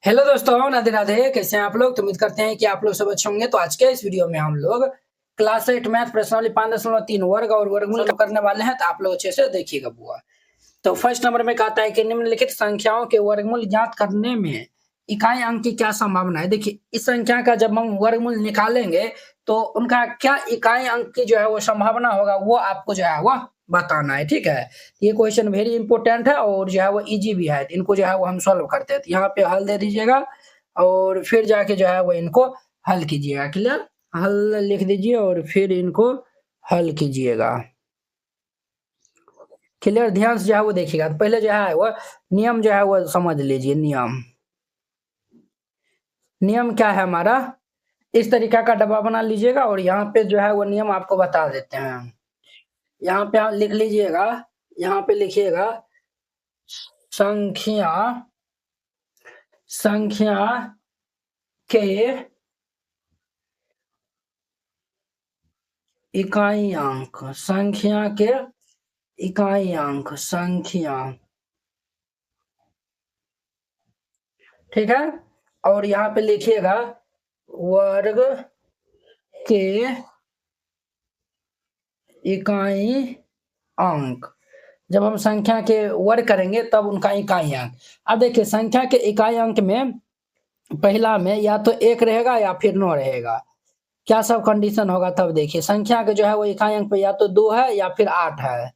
Hello दोस्तों, राधे राधे। कैसे हैं आप लोग? तो उम्मीद करते हैं कि आप लोग सब अच्छे होंगे। तो आज के इस वीडियो में हम लोग क्लास 8 मैथ प्रश्नावली 5.3 वर्ग और वर्गमूल करने वाले हैं। तो आप लोग अच्छे से देखिएगा बुआ। तो फर्स्ट नंबर में कहता है कि निम्नलिखित संख्याओं के वर्गमूल ज्ञात करने में इकाई अंक की क्या संभावना है। देखिए, इस संख्या का जब हम वर्गमूल निकालेंगे तो उनका क्या इकाई अंक की जो है वो संभावना होगा, वो आपको जो है वो बताना है। ठीक है, ये क्वेश्चन वेरी इंपॉर्टेंट है और जो है वो इजी भी है। इनको जो है वो हम सॉल्व करते हैं। तो यहाँ पे हल दे दीजिएगा और फिर जाके जो है वो इनको हल कीजिएगा। क्लियर, हल लिख दीजिए और फिर इनको हल कीजिएगा। क्लियर, ध्यान से जो है वो देखिएगा। तो पहले जो है वो नियम जो है वो समझ लीजिए। नियम क्या है हमारा, इस तरीका का डब्बा बना लीजिएगा और यहाँ पे जो है वो नियम आपको बता देते हैं। यहाँ पे आप लिख लीजिएगा, यहाँ पे लिखिएगा संख्या संख्या के इकाई अंक, संख्या के इकाई अंक, संख्या। ठीक है, और यहाँ पे लिखिएगा वर्ग के इकाई अंक। जब हम संख्या के वर्ग करेंगे तब उनका इकाई अंक। अब देखिए, संख्या के इकाई अंक में पहला में या तो 1 रहेगा या फिर 9 रहेगा। क्या सब कंडीशन होगा तब देखिए। संख्या के जो है वो इकाई अंक पे या तो 2 है या फिर 8 है।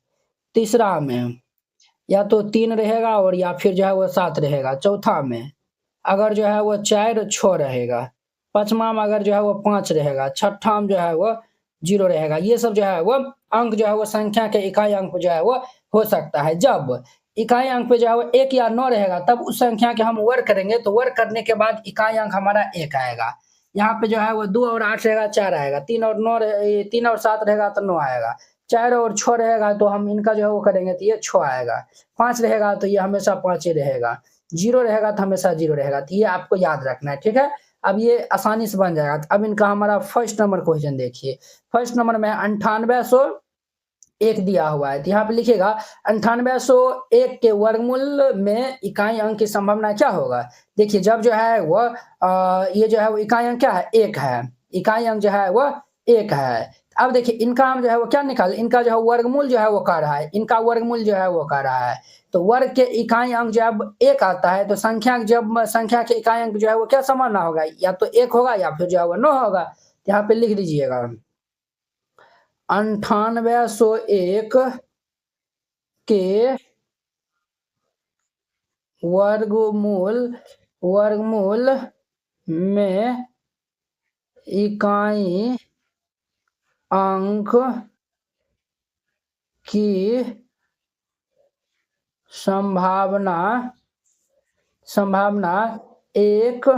तीसरा में या तो 3 रहेगा और या फिर जो है वो 7 रहेगा। चौथा में अगर जो है वो 4 6 रहेगा। पांचवा में अगर जो है वो 5 रहेगा। छठा में जो है वो 0 रहेगा। ये सब जो है वो अंक जो है वो संख्या के इकाई अंक जो है वो हो सकता है। जब इकाई अंक पे जो है वो 1 या 9 रहेगा तब उस संख्या के हम वर्ग करेंगे। तो वर्ग करने के बाद इकाई अंक हमारा 1 आएगा। यहाँ पे जो है वो 2 और 8 रहेगा 4 आएगा। 3 और 9 3 और 7 रहेगा तो 9 आएगा। 4 और 6 रहेगा तो हम इनका जो है वो करेंगे तो ये 6 आएगा। 5 रहेगा तो ये हमेशा 5 ही रहेगा। 0 रहेगा तो हमेशा 0 रहेगा। तो ये आपको याद रखना है। ठीक है, अब ये आसानी से बन जाएगा। अब इनका हमारा फर्स्ट नंबर क्वेश्चन देखिए। फर्स्ट नंबर में 9801 दिया हुआ है। तो यहाँ पे लिखिएगा 9801 के वर्गमूल में इकाई अंक की संभावना क्या होगा। देखिए, जब जो है वो ये जो है वो इकाई अंक क्या है, 1 है। इकाई अंक जो है वो 1 है। अब देखिए, इनका हम जो है वो क्या निकाल, इनका जो है वर्गमूल जो है वो कर रहा है। इनका वर्गमूल जो है वो कर रहा है। तो वर्ग के इकाई अंक जब 1 आता है तो संख्या जब संख्या के इकाई अंक जो है वो क्या संभावना होगा, या तो 1 होगा या फिर जो है वो 9 होगा। यहाँ पे लिख दीजिएगा 9801 के वर्गमूल में इकाई अंक की संभावना 1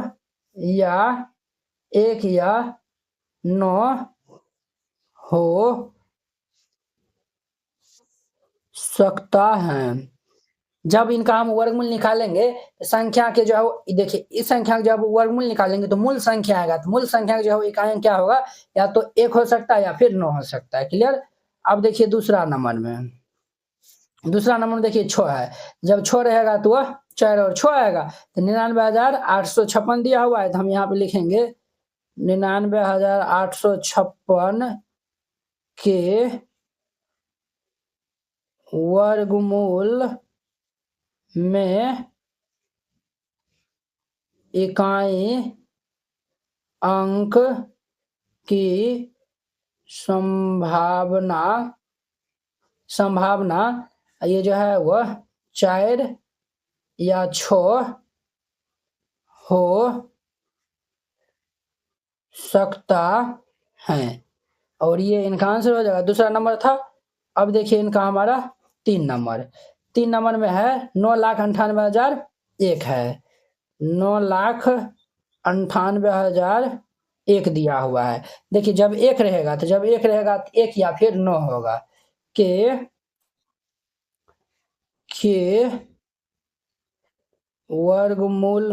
या 9 हो सकता है। जब इनका हम वर्गमूल निकालेंगे तो संख्या के जो है देखिए, इस संख्या का जब वर्गमूल निकालेंगे तो मूल संख्या आएगा। तो मूल संख्या का जो है इकाई अंक क्या होगा, या तो 1 हो सकता है या फिर 9 हो सकता है। क्लियर। अब देखिए दूसरा नंबर में देखिए 6 है। जब 6 रहेगा तो वह 4 और 6 आएगा। तो 99,856 दिया हुआ है। तो हम यहाँ पे लिखेंगे 99,856 के वर्गमूल में इकाई अंक की संभावना ये जो है वह 4 या 6 हो सकता है। और ये इनका आंसर हो जाएगा। दूसरा नंबर था। अब देखिए इनका हमारा 3 नंबर में है 9,98,001 है। 9,98,001 दिया हुआ है। देखिए, जब 1 रहेगा तो 1 या फिर 9 होगा। के वर्गमूल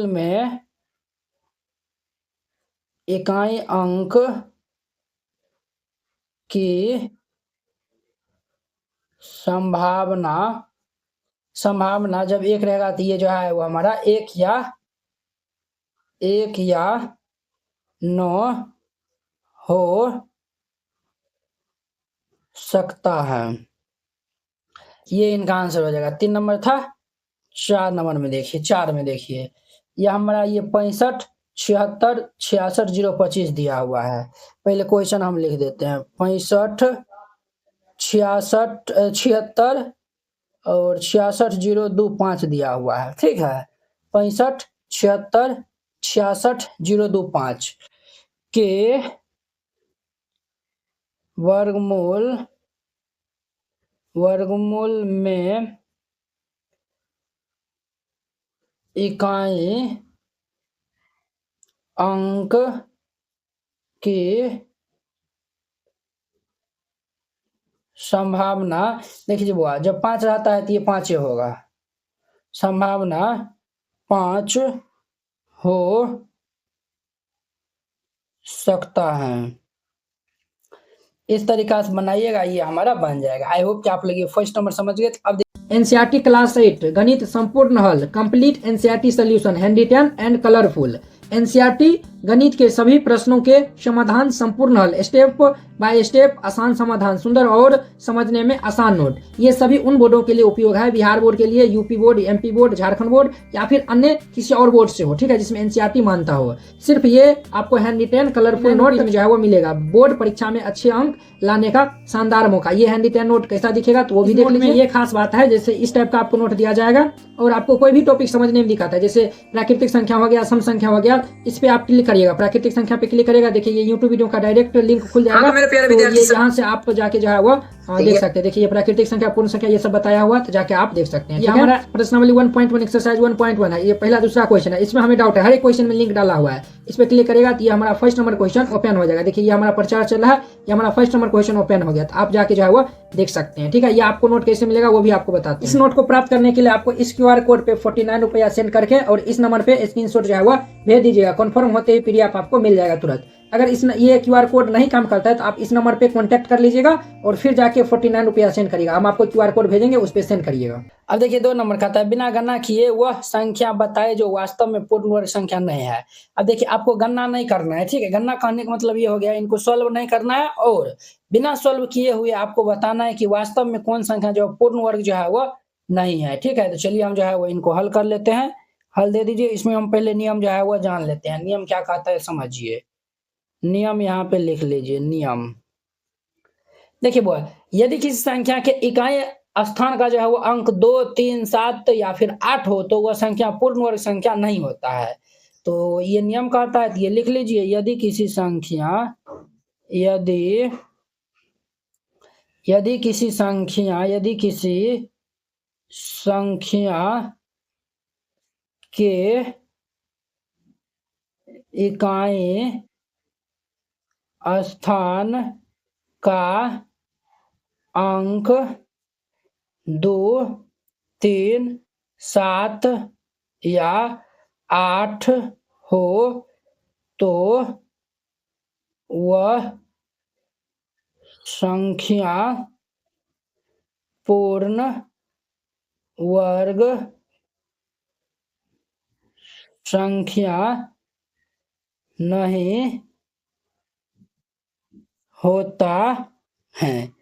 में इकाई अंक की संभावना संभावना जब 1 रहेगा तो ये जो है वो हमारा 1 या 9 हो सकता है। ये इनका आंसर हो जाएगा। 3 नंबर था। 4 नंबर में देखिए, 4 में देखिए, यह हमारा ये 65 76 66 025 दिया हुआ है। पहले क्वेश्चन हम लिख देते हैं। 65 66 76 और 66 025 दिया हुआ है। ठीक है, 65 76 66 025 के वर्गमूल में इकाई अंक की संभावना, देखिए बुआ, जब 5 रहता है तो ये 5 होगा। संभावना 5 हो सकता है। इस तरीका से बनाइएगा, ये हमारा बन जाएगा। आई होप कि आप लोग ये फर्स्ट नंबर समझ गए। अब एनसीईआरटी क्लास 8 गणित संपूर्ण हल complete NCERT solution handwritten and colourful. NCERT गणित के सभी प्रश्नों के समाधान संपूर्ण हल, स्टेप बाय स्टेप आसान समाधान, सुंदर और समझने में आसान नोट। ये सभी उन बोर्डों के लिए उपयोग है, बिहार बोर्ड के लिए, UP board, MP board, Jharkhand board या फिर अन्य किसी और बोर्ड से हो, ठीक है, जिसमें एनसीईआरटी मानता हो। सिर्फ ये आपको हैंड रिटन कलरफुल नोट जो है वो मिलेगा। बोर्ड परीक्षा में अच्छे अंक लाने का शानदार मौका। ये हैंड रिटन नोट कैसा दिखेगा तो वो भी देख लीजिए। ये खास बात है, जैसे इस टाइप का आपको नोट दिया जाएगा और आपको कोई भी टॉपिक समझने में दिखाता है, जैसे प्राकृतिक संख्या हो गया, सम संख्या हो गया, इस पे आप क्लिक करिएगा, प्राकृतिक संख्या पे क्लिक करिएगा, देखिए ये यूट्यूब वीडियो का डायरेक्ट लिंक खुल जाएगा। तो ये यहाँ से आप जाके जो है वो देख सकते हैं। देखिए ये प्राकृतिक संख्या, पूर्ण संख्या, ये सब बताया हुआ, तो जाके आप देख सकते हैं। ये हमारा प्रश्नावली 1.1 एक्सरसाइज 1.1 है। ये पहला दूसरा क्वेश्चन है, इसमें हमें डाउट है, हर एक क्वेश्चन में लिंक डाला हुआ है। इस पे क्लिक करेगा तो ये हमारा फर्स्ट नंबर क्वेश्चन ओपन हो जाएगा। देखिए ये हमारा प्रचार चल रहा है, ये हमारा फर्स्ट नंबर क्वेश्चन ओपन हो गया, तो आप जाके जो है वो देख सकते हैं। ठीक है, ये आपको नोट कैसे मिलेगा वो भी आपको बताते हैं। इस नोट को प्राप्त करने के लिए आपको इस QR कोड पे 49 रुपया सेंड करके और इस नंबर पे स्क्रीनशॉट जो है वो भेज दीजिएगा। कन्फर्म होते ही PDF आपको मिल जाएगा तुरंत। अगर ये QR कोड नहीं काम करता है तो आप इस नंबर पे कांटेक्ट कर लीजिएगा और फिर जाके 49 रुपया सेंड करिएगा। हम आपको QR कोड भेजेंगे, उस पर सेंड करिएगा। अब देखिए 2 नंबर खाता है, बिना गणना किए वह संख्या बताए जो वास्तव में पूर्ण वर्ग संख्या नहीं है। अब देखिए आपको गणना नहीं करना है, ठीक है। गणना करने का मतलब ये हो गया, इनको सॉल्व नहीं करना है और बिना सॉल्व किए हुए आपको बताना है कि वास्तव में कौन संख्या जो पूर्ण वर्ग जो है वो नहीं है। ठीक है, तो चलिए हम जो है वो इनको हल कर लेते हैं। हल दे दीजिए। इसमें हम पहले नियम जो है वो जान लेते हैं। नियम क्या कहता है समझिए। नियम यहाँ पे लिख लीजिए। नियम देखिए बॉय, यदि किसी संख्या के इकाई स्थान का जो है वो अंक 2, 3, 7 या फिर 8 हो तो वह संख्या पूर्ण वर्ग संख्या नहीं होता है। तो ये नियम कहता है, तो ये लिख लीजिए। यदि किसी संख्या के इकाई स्थान का अंक 2, 3, 7 या 8 हो तो वह संख्या पूर्ण वर्ग संख्या नहीं होता है।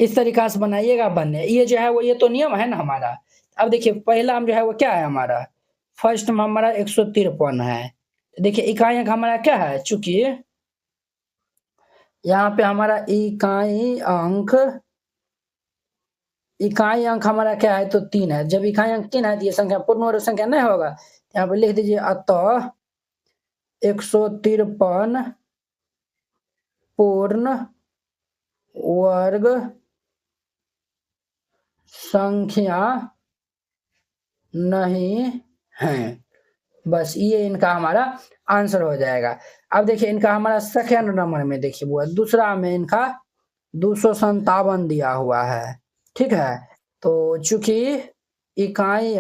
इस तरीका से बनाइएगा, बनने ये जो है वो, ये तो नियम है ना हमारा। अब देखिए पहला हम जो है वो क्या है हमारा, फर्स्ट में हमारा 153 है। देखिए इकाई अंक हमारा क्या है, चूंकि यहाँ पे हमारा इकाई अंक हमारा क्या है तो 3 है। जब इकाई अंक 3 है तो ये संख्या पूर्ण वर्ग संख्या नहीं होगा। यहाँ पे लिख दीजिए अतः 153 पूर्ण वर्ग संख्या नहीं है। बस ये इनका हमारा आंसर हो जाएगा। अब देखिए इनका हमारा सेकेंड नंबर में देखिए वो दूसरा में इनका 257 दिया हुआ है। ठीक है, तो चूंकि इकाई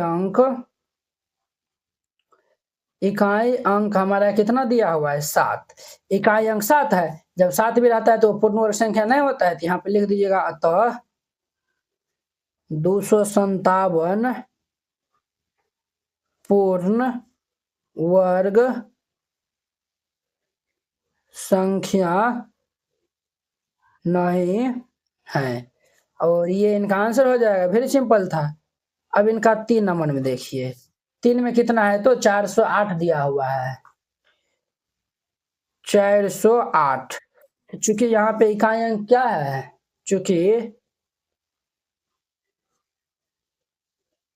अंक हमारा कितना दिया हुआ है 7, इकाई अंक 7 है। जब 7 भी रहता है तो पूर्ण वर्ग संख्या नहीं होता है। तो यहाँ पे लिख दीजिएगा अतः 257 पूर्ण वर्ग संख्या नहीं है। और ये इनका आंसर हो जाएगा, वेरी सिंपल था। अब इनका 3 नंबर में देखिए, 3 में कितना है तो 408 दिया हुआ है, 408। चूंकि यहाँ पे इकाई अंक क्या है, चूंकि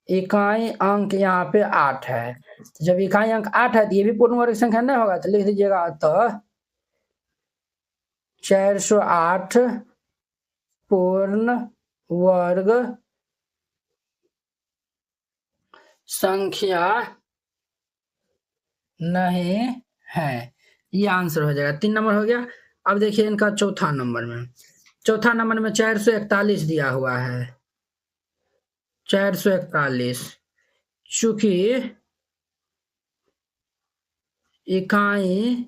इकाई अंक यहाँ पे 8 है, तो जब इकाई अंक 8 है तो ये भी पूर्ण वर्ग संख्या नहीं होगा, तो लिख दीजिएगा अतः 408 पूर्ण वर्ग संख्या नहीं है। ये आंसर हो जाएगा, 3 नंबर हो गया। अब देखिए इनका चौथा नंबर में, चौथा नंबर में 441 दिया हुआ है, 441। चूंकि इकाई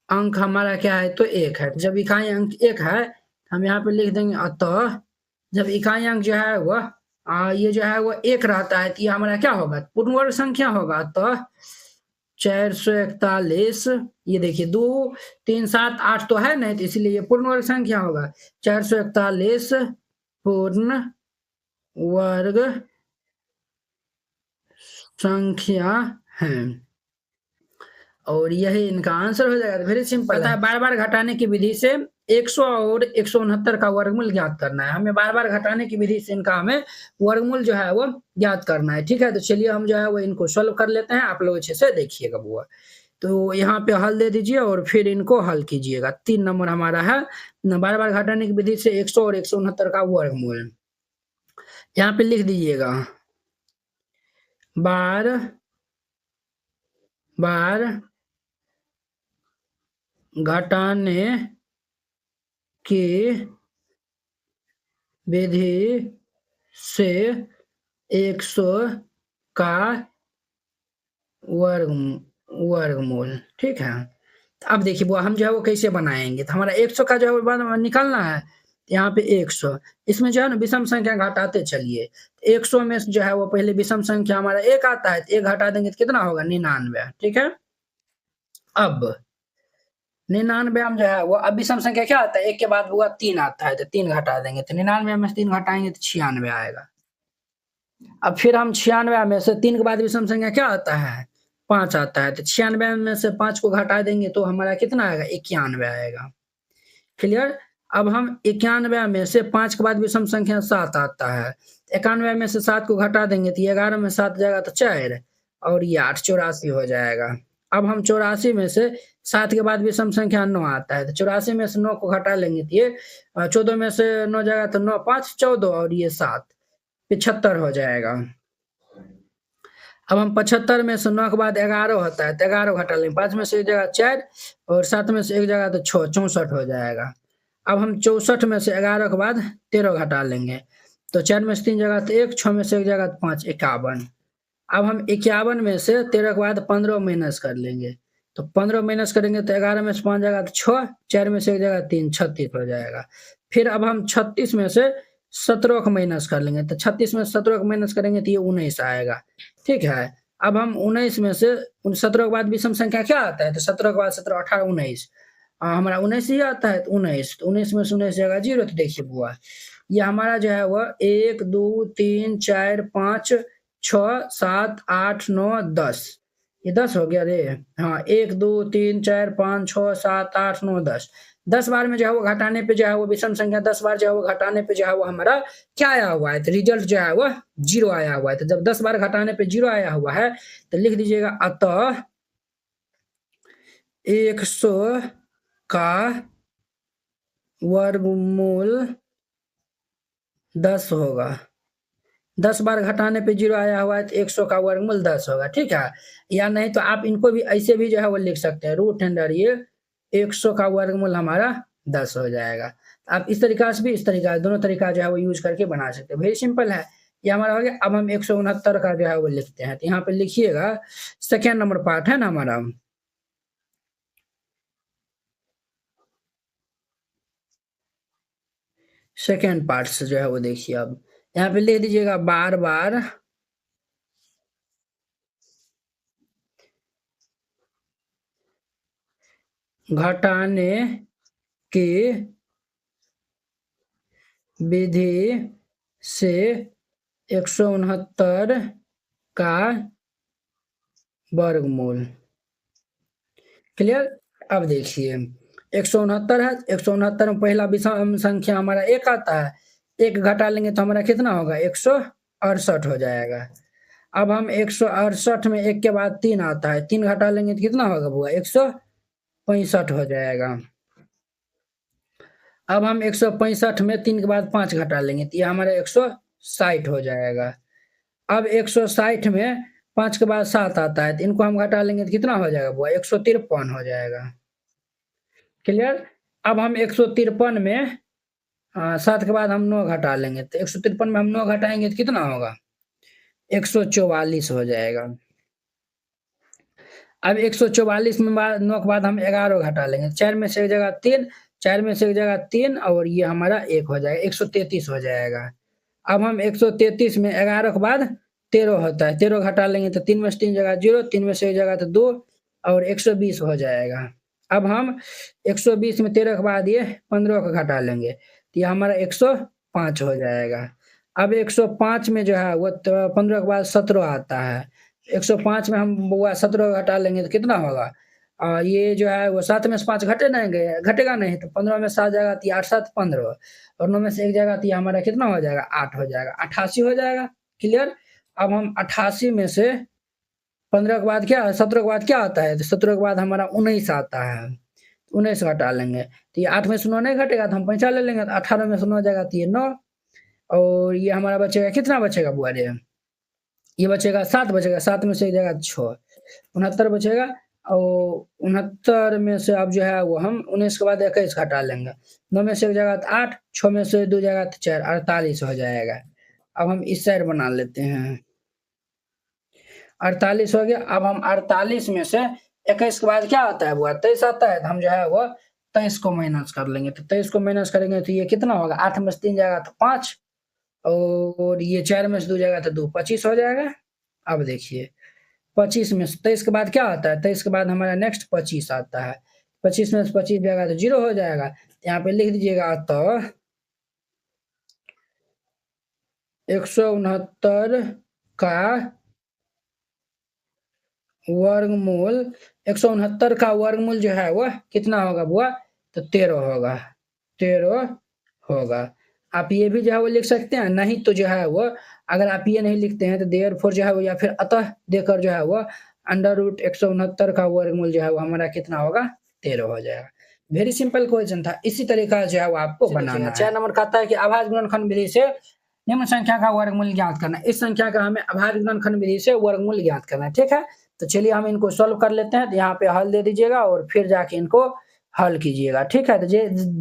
अंक हमारा क्या है तो 1 है, जब इकाई अंक 1 है हम यहाँ पे लिख देंगे अतः जब इकाई अंक जो है वह ये जो है वो 1 रहता है, तो ये हमारा क्या होगा, पूर्ण वर्ग संख्या होगा। अतः 441, ये देखिए 2 3 7 8 तो है नहीं, तो इसलिए ये पूर्ण वर्ग संख्या होगा। 441 पूर्ण वर्ग संख्या है, और यही इनका आंसर हो जाएगा। वेरी सिंपल है, बार बार घटाने की विधि से 100 और 169 का वर्गमूल ज्ञात करना है। हमें बार बार घटाने की विधि से इनका हमें वर्गमूल जो है वो ज्ञात करना है। ठीक है, तो चलिए हम जो है वो इनको सॉल्व कर लेते हैं, आप लोग अच्छे से देखिएगा बुआ। तो यहाँ पे हल दे दीजिए और फिर इनको हल कीजिएगा। 3 नंबर हमारा है, बार बार घटाने की विधि से 100 और 169 का वर्गमूल। यहाँ पे लिख दीजिएगा बार बार घटाने की विधि से 100 का वर्गमूल। ठीक है, अब देखिए वो हम जो है वो कैसे बनाएंगे, तो हमारा 100 का जो है निकालना है, यहाँ पे 100, इसमें जो है ना विषम संख्या घटाते चलिए। 100 में जो है वो पहले विषम संख्या हमारा 1 आता है, तो 1 घटा देंगे तो कितना होगा 99। ठीक है, अब 99 में जो है वो अब विषम संख्या क्या आता है, 1 के बाद हुआ 3 आता है, तो 3 घटा देंगे, तो 99 में 3 घटाएंगे तो 96 आएगा। अब फिर हम 96 में से 3 के बाद विषम संख्या क्या आता है 5 आता है, तो 96 में से 5 को घटा देंगे तो हमारा कितना आएगा 91 आएगा। क्लियर। अब हम 91 में से 5 के बाद विषम संख्या 7 आता है, 91 में से 7 को घटा देंगे तो 11 में 7 जाएगा तो 4 और ये 8, 84 हो जाएगा। अब हम 84 में से 7 के बाद विषम संख्या 9 आता है, तो 84 में से 9 को घटा लेंगे तो ये 14 में से 9 जाएगा तो 9 5 14 और ये 7 75 हो जाएगा। अब हम 75 में से 9 के बाद 11 होता है, तो 11 घटा लेंगे, 5 में से एक जगह 4 और 7 में से एक जगह तो 6, 64 हो जाएगा। अब हम 64 में से 11 के बाद 13 घटा लेंगे, तो 4 में से 3 जगह तो 1, 6 में से एक जगह तो 5, 51। अब हम 51 में से 13 के बाद 15 माइनस कर लेंगे, तो 15 माइनस करेंगे तो 11 में से 5 जगह तो 6, 4 में से एक जगह 3, 36 हो जाएगा। फिर अब हम 36 में से 17 को माइनस कर लेंगे, तो 36 में 17 को माइनस करेंगे तो ये 19 आएगा। ठीक है, अब हम 19 में से 17 के बाद विषम संख्या क्या आता है, तो 17 के बाद 17 18 19, हमारा 19 ही आता है, तो 19, तो 19 में से 19 जगह 0, तो देखिए बुआ ये हमारा जो है वह 1 2 3 4 5 6 7 8 9 10, ये 10 हो गया रे। हाँ 1 2 3 4 5 6 7 8 9 10, 10 बार में जो है वो घटाने पे जो है वो विषम संख्या 10 बार जो है वो घटाने पे जो है वो हमारा क्या आया हुआ है, तो रिजल्ट जो है वो 0 आया हुआ है। तो जब 10 बार घटाने पे 0 आया हुआ है तो लिख दीजिएगा अतः 100 का वर्गमूल 10 होगा। 10 बार घटाने पे 0 आया हुआ है तो 100 का वर्गमूल 10 होगा। ठीक है, या नहीं तो आप इनको भी ऐसे भी जो है वो लिख सकते हैं, रूट अंडर ये 100 का वर्गमूल हमारा 10 हो जाएगा। आप इस तरीका से भी इस तरीका दोनों तरीका जो है वो यूज करके बना सकते हैं, वेरी सिंपल है। ये हमारा हो गया। अब हम 169 का जो है वो लिखते हैं, तो यहाँ पे लिखिएगा सेकेंड नंबर पार्ट है ना हमारा, सेकेंड पार्ट से जो है वो देखिए अब यहाँ पे लिख दीजिएगा बार बार घटाने की विधि से 169 का वर्गमूल। क्लियर। अब देखिए 169 है, 169 में पहला विषम संख्या हमारा 1 आता है, 1 घटा लेंगे तो हमारा कितना होगा 168 हो जाएगा। अब हम 168 में 1 के बाद 3 आता है, 3 घटा लेंगे तो कितना होगा बुआ 165 हो जाएगा। अब हम 165 में 3 के बाद 5 घटा लेंगे तो ये हमारा 160 हो जाएगा। अब 160 में 5 के बाद 7 आता है तो इनको हम घटा लेंगे तो कितना हो जाएगा बुआ 153 हो जाएगा। क्लियर। अब हम 153 में 7 के बाद हम 9 घटा लेंगे तो 153 में हम 9 घटाएंगे तो कितना होगा 144 हो जाएगा। अब 144 में 9 के बाद हम 11 घटा लेंगे, 4 में से एक जगह 3, 4 में से एक जगह 3 और ये हमारा 1 हो जाएगा, 133 हो जाएगा। अब हम 133 में 11 के बाद 13 होता है, 13 घटा लेंगे तो 3 में से 3 जगह 0, 3 में से एक जगह तो 2 और 120 हो जाएगा। अब हम 120 में 13 के बाद ये 15 को घटा लेंगे तो ये हमारा 105 हो जाएगा। अब 105 में जो है वो 15 के बाद 17 आता है, 105 में हम बुआ 17 घटा लेंगे तो कितना होगा ये जो है वो 7 में से 5 घटेगा नहीं तो 15 में 7 जाएगा तो 8 7 15 और 9 में से 1 जाएगा तो ये हमारा कितना हो जाएगा 8 हो जाएगा, 88 हो जाएगा। क्लियर। अब हम 88 में से 15 के बाद क्या 17 के बाद क्या आता है तो 17 के बाद हमारा 19 आता है, 19 घटा लेंगे तो ये 8 में से 9 नहीं घटेगा तो हम 5 ले लेंगे तो 18 में से 9 जाएगा तो ये 9 और ये हमारा बचेगा कितना बचेगा बुआ रे ये बचेगा 7 बचेगा, 7 में से एक जगह 6 69 बचेगा और 69 में से अब जो है वो हम 19 के बाद 21 घटा लेंगे, 9 में से एक जगह 8, 6 में से 2 जगह 4 48 हो जाएगा। अब हम इस साइड बना लेते हैं 48 हो गया। अब हम 48 में से 21 के बाद क्या आता है वो 23 आता है तो हम जो है वो 23 को माइनस कर लेंगे तो 23 को माइनस करेंगे तो ये कितना होगा 8 में से 3 जाएगा तो 5 और ये 4 में से 2 जाएगा तो 2 25 हो जाएगा। अब देखिए 25 में 23 के बाद क्या आता है 23 के बाद हमारा नेक्स्ट 25 आता है, 25 में से 25 जाएगा तो 0 हो जाएगा। यहाँ पे लिख दीजिएगा तो 169 का वर्गमूल 169 का वर्गमूल जो है वो कितना होगा बुआ तो 13 होगा, 13 होगा। आप ये भी जो है वो लिख सकते हैं, नहीं तो जो है वो अगर आप ये नहीं लिखते हैं तो देयरफॉर जो है वो या फिर अतः देकर जो है वो अंडर रूट 169 का वर्गमूल जो है वो हमारा कितना होगा 13 हो जाएगा। वेरी सिंपल क्वेश्चन था, इसी तरीका जो है वो आपको बनाना है। 4 नंबर कहता है कि अभाज्य गुणनखंड विधि से निम्न संख्या का वर्गमूल ज्ञात करना है। इस संख्या का हमें अभाज्य गुणनखंड विधि से वर्गमूल ज्ञात करना है। ठीक है तो चलिए हम इनको सॉल्व कर लेते हैं, तो यहाँ पे हल दे दीजिएगा और फिर जाके इनको हल कीजिएगा। ठीक है तो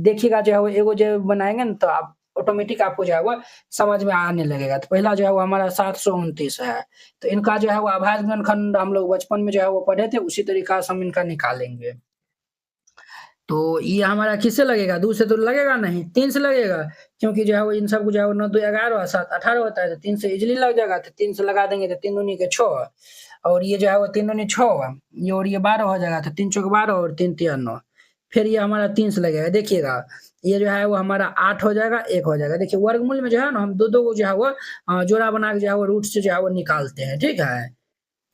देखिएगा जो है वो एगो जो बनाएंगे ना तो आप ऑटोमेटिक आपको जो है वो समझ में आने लगेगा। तो पहला जो है वो हमारा 729 है, तो इनका जो है वो अभाज्य गुणनखंड हम लोग बचपन में जो है वो पढ़े थे, उसी तरीका से हम इनका निकालेंगे। तो ये हमारा किससे लगेगा 2 से तो लगेगा नहीं, 3 से लगेगा क्योंकि जो है वो इन सबको जो है वो 9 2 11 और 7 18 होता है तो 3 से इजीली लग जाएगा। तो 3 से लगा देंगे तो 3 दूनी के 6 और ये जो है वो 3 दूनी 6 ये और ये 12 हो जाएगा तो 3 चौक 12 और 3 तिया 9 फिर ये हमारा 3 से लगेगा। देखिएगा ये जो है वो हमारा 8 हो जाएगा 1 हो जाएगा। देखिए वर्गमूल में जो है ना हम दो को जो है वो जोड़ा बना के जो है वो रूट से जो है वो निकालते हैं। ठीक है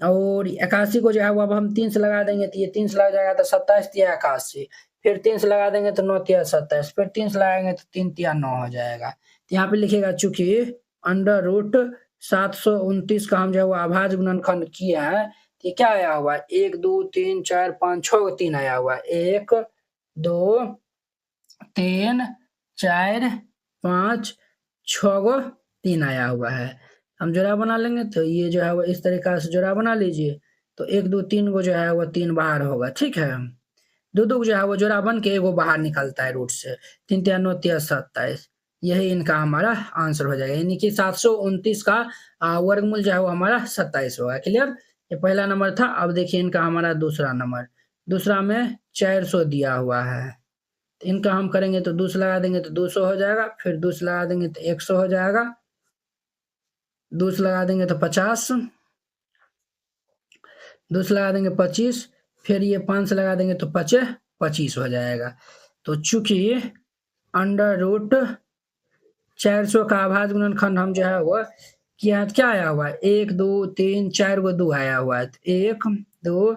और 81 को जो है वो अब हम 3 से लगा देंगे तो ये 3 से लग जाएगा तो 27 तिया 81 फिर 3 से लगा देंगे तो 9 तिया 27 फिर 3 से लगाएंगे तो 3 तिया 9 हो जाएगा। तो यहाँ पे लिखेगा चूंकि अंडर रूट 729 का हम जो है वो अभाज्य गुणनखंड किए हैं तो क्या आया हुआ 1 2 3 4 5 6 3 आया हुआ 1 2 3 4 5 6 3 आया हुआ है। हम जोड़ा बना लेंगे तो ये जो है वो इस तरीका से जोड़ा बना लीजिए तो 1 2 3 को जो है वो 3 बाहर होगा। ठीक है दो दो जो है वो जोड़ा बन के एगो बाहर निकलता है रूट से 3 तिया 9 तिया 27 यही इनका हमारा आंसर हो जाएगा, यानी कि 729 का वर्गमूल जो है वो हमारा 27 होगा। क्लियर ये पहला नंबर था। अब देखिए इनका हमारा दूसरा नंबर, दूसरा में 400 दिया हुआ है तो इनका हम करेंगे तो 2 से लगा देंगे तो 200 हो जाएगा, फिर 2 से लगा देंगे तो 100 हो जाएगा, 2 से लगा देंगे तो 50, 2 से लगा देंगे 25 फिर ये 5 से लगा देंगे तो 50 25 हो जाएगा। तो चूंकि अंडर रूट 400 का आभाज्य गुणनखंड हम जो है वो क्या आया हुआ है, 1 2 3 4 गो 2 आया हुआ है। 1 2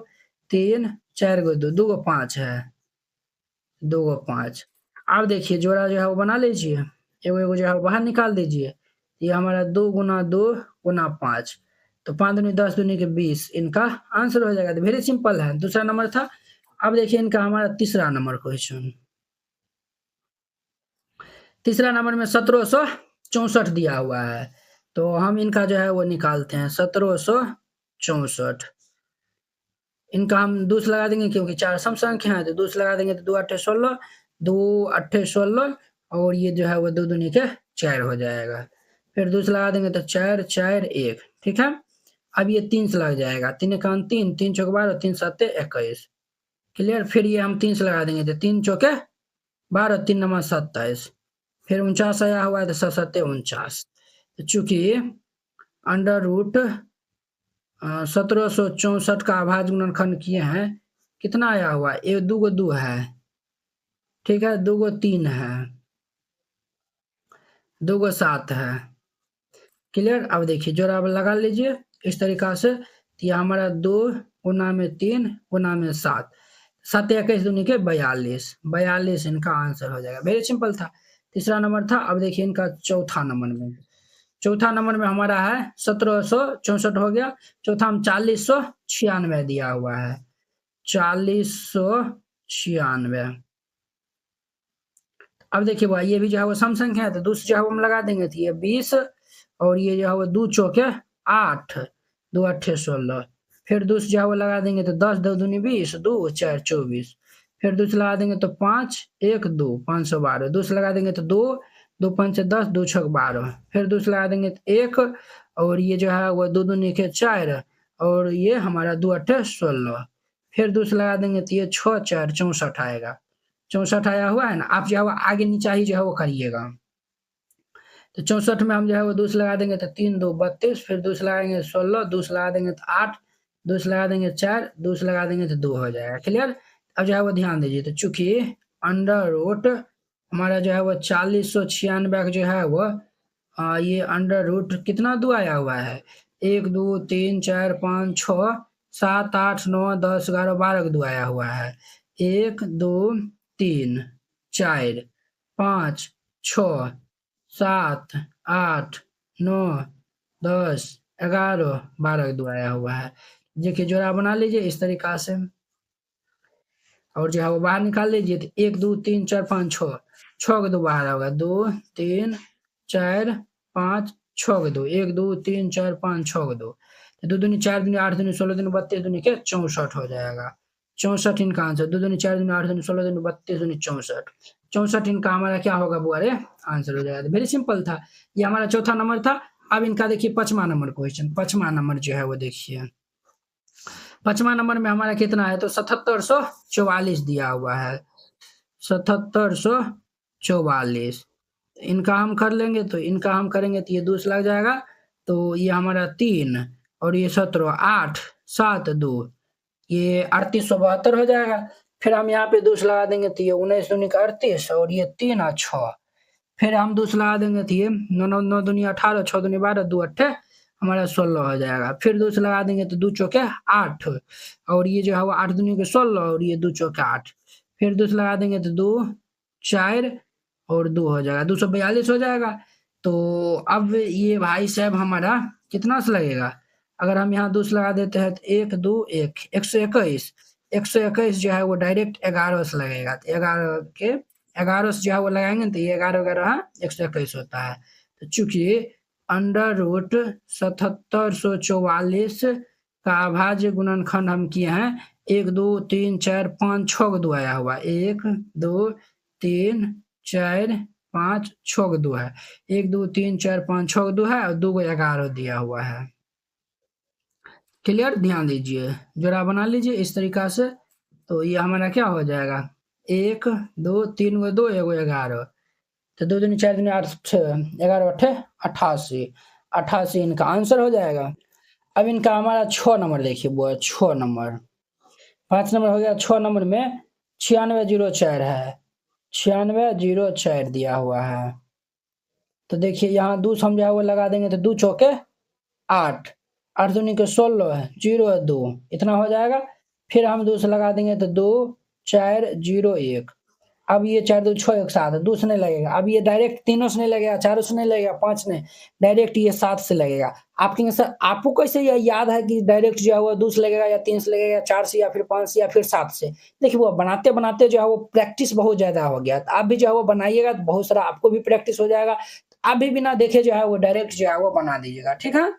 3 4 गो 2, 2 गो 5 है, 2 गो 5। अब देखिए जोड़ा जो है वो बना लीजिए, एगो एगो जो है वो बाहर निकाल दीजिए। ये हमारा 2 गुना 2 गुना 5, तो 5 दूनी 10 दूनी के 20 इनका आंसर हो जाएगा। तो वेरी सिंपल है, दूसरा नंबर था। अब देखिए इनका हमारा तीसरा नंबर क्वेश्चन। तीसरा नंबर में 1764 दिया हुआ है, तो हम इनका जो है वो निकालते हैं। 1764 इनका हम दूस लगा देंगे, क्योंकि 4 सम संख्या है, तो दूस लगा देंगे तो 2 8 16, 2 8 16, और ये जो है वो 2 दूनी के 4 हो जाएगा। फिर दूस लगा देंगे तो 4 4 1, ठीक है। अब ये 3 से लग जाएगा, 3 एकान 3, 3 चौक 12, 3 7 21, क्लियर। फिर ये हम 3 से लगा देंगे तो 3 चौके 12, 3 9 27, फिर 49 आया हुआ है तो 7 7 49। तो चूंकि अंडर रूट 1764 का अभाज्य गुणनखंड किए हैं, कितना आया हुआ है, ये 2 गो 2 है, ठीक है, 2 गो 3 है, 2 गो 7 है, क्लियर। अब देखिए जोड़ा अब लगा लीजिए इस तरीका से। तो ये हमारा 2 गुना में 3 गुना में 7, 7 21 दूनी के 42, 42 इनका आंसर हो जाएगा। वेरी सिंपल था, तीसरा नंबर था। अब देखिए इनका चौथा नंबर में, चौथा नंबर में हमारा है 1764 हो गया, चौथा में 4096 दिया हुआ है, 4096। अब देखिए भाई ये भी जो है वो सम संख्या है, तो दूसरी जो है वो हम लगा देंगे, तो ये 20, और ये जो है वो 2 चौके 8, 2 8 16, फिर दूसरी जो है वो लगा देंगे तो 10 2 दूनी 20, 2 4 24, फिर दूसरी लगा देंगे तो 5 1 2 512, दूसरी लगा देंगे तो 2 2 5 10, 2 6 12, फिर दूसरी लगा देंगे तो 1, और ये जो है वो 2 दूनी के 4, और ये हमारा 2 8 16, फिर दूसरी लगा देंगे तो ये 6 4 64 आएगा। 64 आया हुआ है ना। आप जो है वो आगे नीचा ही जो है वो करिएगा। तो 64 में हम जो है वो दूस लगा देंगे तो 3 2 32, फिर दूस लगाएंगे 16, दूस लगा देंगे तो 8, दूस लगा देंगे 4, दूस लगा देंगे तो 2 हो जाएगा, क्लियर। अब जो है वो ध्यान दीजिए, तो चूंकि अंडर रूट हमारा जो है वो 4096 का जो है वो ये अंडर रूट कितना 2 आया हुआ है, 1 2 3 4 5 6 7 8 9 10 11 12 का 2 आया हुआ है। 1 2 3 4 5 6 7 8 9 10 11 12 का 2 आया हुआ है। देखिए जोड़ा बना लीजिए इस तरीका से, और जो है वो बाहर निकाल लीजिए। तो 1 2 3 4 5 6, 6 का 2 बाहर होगा, 2 3 4 5 6 का 2, 1 2 3 4 5 6 का 2, 2 दूनी 4 दूनी 8 दूनी 16 दूनी 32 दूनी के 64 हो जाएगा। 64 इनका आंसर, 2 दूनी 4 दूनी 8 दूनी 16 दूनी 32 दूनी 64, 64 इनका हमारा क्या होगा बुआरे आंसर हो जाएगा। वेरी सिंपल था, ये हमारा चौथा नंबर था। अब इनका देखिए पांचवा नंबर क्वेश्चन, पांचवा नंबर जो है वो देखिए, पांचवा नंबर में हमारा कितना है, तो 7744 दिया हुआ है, 7744। इनका हम कर लेंगे, तो इनका हम करेंगे तो ये 2 से लग जाएगा, तो ये हमारा 3, और ये 17 8 7 2, ये 3872 हो जाएगा। फिर हम यहाँ पे 2 से लगा देंगे तो ये 19 दूनी का 38, और ये 3 और 6, फिर हम 2 से लगा देंगे तो ये 9 9 दूनी 18, 6 दूनी 12, 2 8 हमारा 16 हो जाएगा। फिर 2 से लगा देंगे तो 2 चौके 8, और ये जो है वो 8 दूनी के 16, और ये 2 चौके 8, फिर 2 से लगा देंगे तो 2 4 और 2 हो जाएगा, 242 हो जाएगा। तो अब ये भाई साहब हमारा कितना से लगेगा, अगर हम यहाँ 2 से लगा देते हैं तो 1 2 1 121, 121 जो है वो डायरेक्ट 11 से लगेगा, तो 11 के 11 से जो है वो लगाएंगे तो ये 11 11 121 होता है। तो चूंकि अंडर रूट 7744 का अभाज्य गुणनखंड हम किए हैं, 1 2 3 4 5 6 का 2 आया हुआ, 1 2 3 4 5 6 का 2 है, 1 2 3 4 5 6 का 2 है, और 2 को 11 दिया हुआ है, क्लियर। ध्यान दीजिए जोड़ा बना लीजिए इस तरीका से। तो ये हमारा क्या हो जाएगा, 1 2 3 को 2 1 11, तो 2 दूनी 4 दूनी 8 11 8 88, 88 इनका आंसर हो जाएगा। अब इनका हमारा 6 नंबर देखिए वो 6 नंबर, 5 नंबर हो गया, 6 नंबर में 9604 है, 9604 दिया हुआ है। तो देखिए यहाँ दूस हम जो है वो लगा देंगे तो 2 चौके 8, 8 दूनी के 16, 0 2 इतना हो जाएगा। फिर हम दूस लगा देंगे तो 2 4 0 1। अब ये 4 2 6 1 7 दूस नहीं लगेगा। अब ये डायरेक्ट तीनों से नहीं लगेगा, चारों से नहीं लगेगा, 5 नहीं, डायरेक्ट ये 7 से लगेगा। आप कहेंगे सर आपको कैसे ये याद है कि डायरेक्ट जो है वो दूस लगेगा या 3 से लगेगा, 4 से या फिर 5 से या फिर 7 से? देखिए वो बनाते-बनाते जो है वो प्रैक्टिस बहुत ज़्यादा हो गया। तो आप भी जो है वो बनाइएगा तो बहुत सारा आपको भी प्रैक्टिस हो जाएगा। आप भी बिना देखे जो है वो डायरेक्ट जो है वो बना दीजिएगा, ठीक है?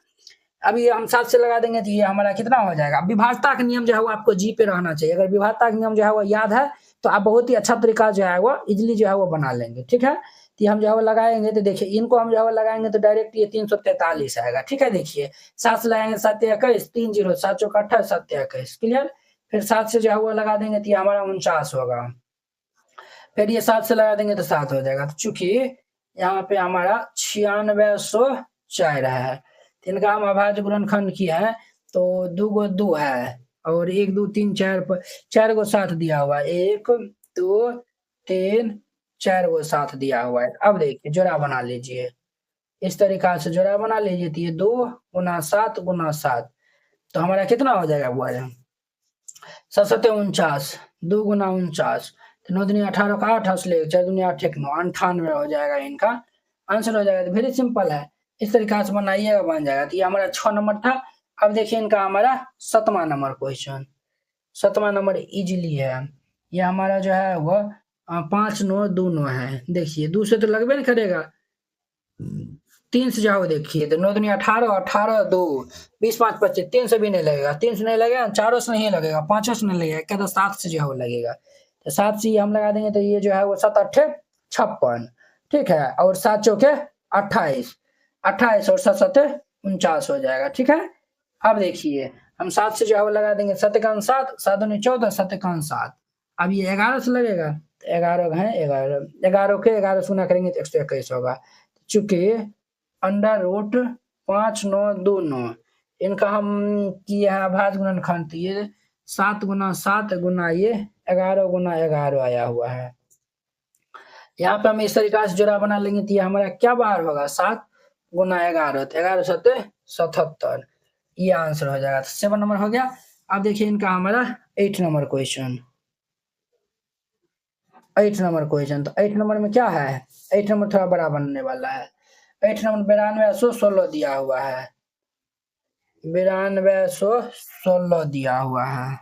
अब ये हम 7 से लगा देंगे तो ये हमारा कितना हो जाएगा? विभाज्यता का नियम जो है वो आपको जी पे रहना चाहिए। अगर विभाज्यता का नियम जो है वो याद है तो आप बहुत ही अच्छा तरीका जो है वो इजीली जो है वो बना लेंगे, ठीक है? तो ये हम जो है वो लगाएँगे तो देखिए इनको हम जो है वो लगाएँगे तो डायरेक्ट ये 343 आएगा, ठीक है? देखिए 7 से लगाएँगे 7 या 21, 3 0 7 चौक 28 7 या 21 क्लियर? फिर 7 से जो है वो लगा देंगे तो ये हमारा 49 होगा। फिर ये 7 से लगा देंगे तो 7 हो जाएगा। तो चूँकि यहाँ पे हमारा 9604 है, तो इनका हम अभाज्य गुणनखंड किए हैं तो 2 गो 2 है और 1 2 3 4 4 गो 7 दिया हुआ है। 1 2 3 4 गो 7 दिया हुआ है। अब देखिए जोड़ा बना लीजिए। इस तरीका से जोड़ा बना लीजिए तो ये 2 गुना 7 गुना 7 तो हमारा कितना हो जाएगा बुआ? 7 7 49, 2 गुना 49 तो 9 दूनी 18 का 8 हंस ले 4 दूनी 8 1 9 98 हो जाएगा इनका आंसर हो जाएगा। तो वेरी सिंपल है, इस तरीका से बनाइएगा बन जाएगा। तो ये हमारा 6 नंबर था। अब देखिए इनका हमारा 7वां नंबर क्वेश्चन, 7वां नंबर इजीली है। ये हमारा जो है वो 5 9 2 9 है। देखिए 2 से तो लगबे नहीं करेगा, 3 से जाओ देखिए तो 9 दूनी 18 18 2 20 5 25 3 से भी नहीं लगेगा, 3 से नहीं लगेगा, 4 से नहीं लगेगा, 5 से नहीं लगेगा, क्या तो 7 से जो है वो लगेगा। तो 7 से हम लगा देंगे तो ये जो है वो 7 8 56 ठीक है और 7 चौके 28 28 और 7 7 49 हो जाएगा, ठीक है। अब देखिए हम 7 से जो है वो लगा देंगे 7 1 7 7 दूनी 14 7 1 7। अब ये 11 से लगेगा तो 11 है 11 11 के 11 से गुना करेंगे तो 121 होगा। चूंकि अंडर रूट 5 9 2 9 इनका हम किए हैं अभाज्य गुणनखंड, तो ये 7 गुना 7 गुना ये 11 गुना 11 आया हुआ है। यहाँ पे हम इस तरीका से जोड़ा बना लेंगे तो ये हमारा क्या बाहर होगा 7 गुना 11 तो 11 7 77 ये आंसर हो जाएगा। तो 7 नंबर हो गया। अब देखिए इनका हमारा 8 नंबर क्वेश्चन, 8 नंबर क्वेश्चन। तो 8 नंबर में क्या है, 8 नंबर थोड़ा बड़ा बनने वाला है। 8 नंबर 9216 दिया हुआ है, 9216 दिया हुआ है।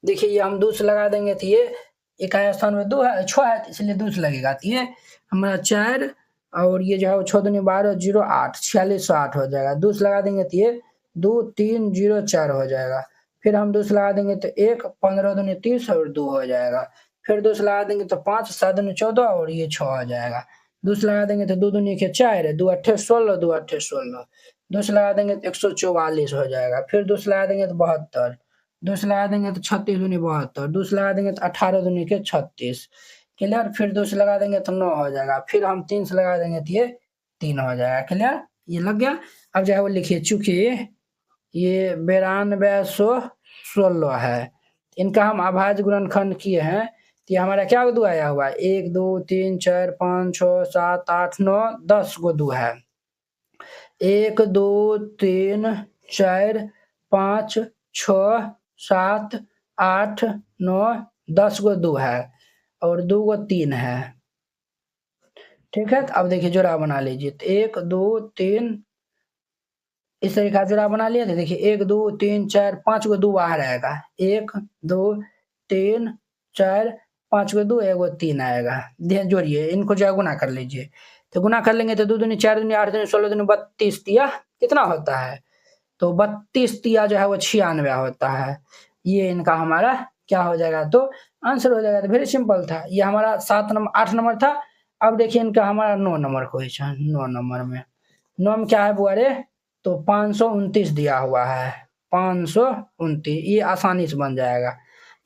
देखिए ये हम 2 से लगा देंगे तो ये इकाई स्थान में 2 है 6 है इसलिए 2 से लगेगा तो ये हमारा 4 और ये जो है वो 6 दूनी 12 0 8 4608 हो जाएगा। 2 से लगा देंगे तो ये 2 3 0 4 हो जाएगा। फिर हम 2 से लगा देंगे तो 1 15 दूनी 30 और 2 हो जाएगा। फिर 2 से लगा देंगे तो 5 7 दूनी 14 और ये 6 हो जाएगा। 2 से लगा देंगे तो 2 दूनी के 4 2 8 16 2 8 16। 2 से लगा देंगे तो 144 हो जाएगा। फिर 2 से लगा देंगे तो 72। 2 से लगा देंगे तो 36 दूनी 72। 2 से लगा देंगे तो 18 दूनी के 36 क्लियर। फिर 2 से लगा देंगे तो 9 हो जाएगा। फिर हम 3 से लगा देंगे तो ये 3 हो जाएगा क्लियर। ये लग गया। अब जो है वो लिखिए चूंकि ये 9216 है, इनका हम अभाज्य गुणनखंड किए हैं तो ये हमारा क्या दो आया हुआ है 1 2 3 4 5 6 7 8 9 10 गो 2 है। 1 2 3 4 5 6 7 8 9 10 गो 2 है और 2 गो 3 है, ठीक है। तो अब देखिए जोड़ा बना लीजिए तो 1 2 3 इस तरीके का जोड़ा बना लिया। तो देखिए 1 2 3 4 5 गो 2 बाहर आएगा 1 2 3 4 5 गो 2 1 गो 3 आएगा। ध्यान जोड़िए इनको जो है गुना कर लीजिए। तो गुना कर लेंगे तो 2 दूनी 4 दूनी 8 दूनी 16 दूनी 32 तिया कितना होता है, तो 32 तिया जो है वो 96 होता है। ये इनका हमारा क्या हो जाएगा तो आंसर हो जाएगा। तो वेरी सिंपल था। ये हमारा 7 नंबर 8 नंबर था। अब देखिए इनका हमारा 9 नंबर क्वेश्चन। 9 नंबर में 9 में क्या है बुआ रे, तो 529 दिया हुआ है 529। ये आसानी से बन जाएगा।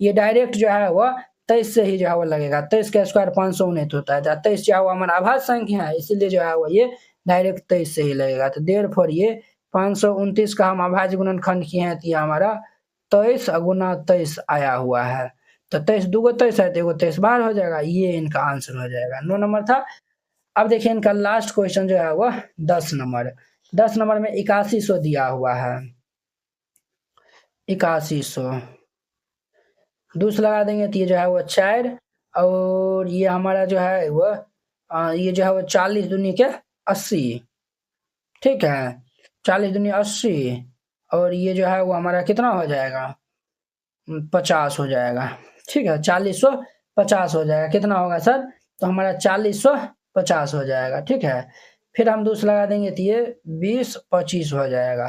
ये डायरेक्ट जो है वो 23 से ही जो है वो लगेगा। 23 का स्क्वायर 519 होता है। 23 जो है वो हमारा अभाज्य संख्या है इसीलिए जो है वो ये डायरेक्ट 23 से ही लगेगा। तो देयरफॉर ये 529 का हम अभाज्य गुणनखंड किए हैं तो ये हमारा 23 गुना 23 आया हुआ है। तो 23 दूगो 23 है तो एगो 23 बाहर हो जाएगा, ये इनका आंसर हो जाएगा। 9 नंबर था। अब देखिए इनका लास्ट क्वेश्चन जो है वह 10 नंबर। 10 नंबर में 8100 दिया हुआ है, 8100 दूस लगा देंगे तो ये जो है वो 4, और ये हमारा जो है वो ये जो है वो 40 दूनी के 80, ठीक है, 40 दूनी 80, और ये जो है वो हमारा कितना हो जाएगा, 50 हो जाएगा, ठीक है, 4050 हो जाएगा। कितना होगा सर, तो हमारा 4050 हो जाएगा, ठीक है। फिर हम दूसरा लगा देंगे तो ये 2025 हो जाएगा।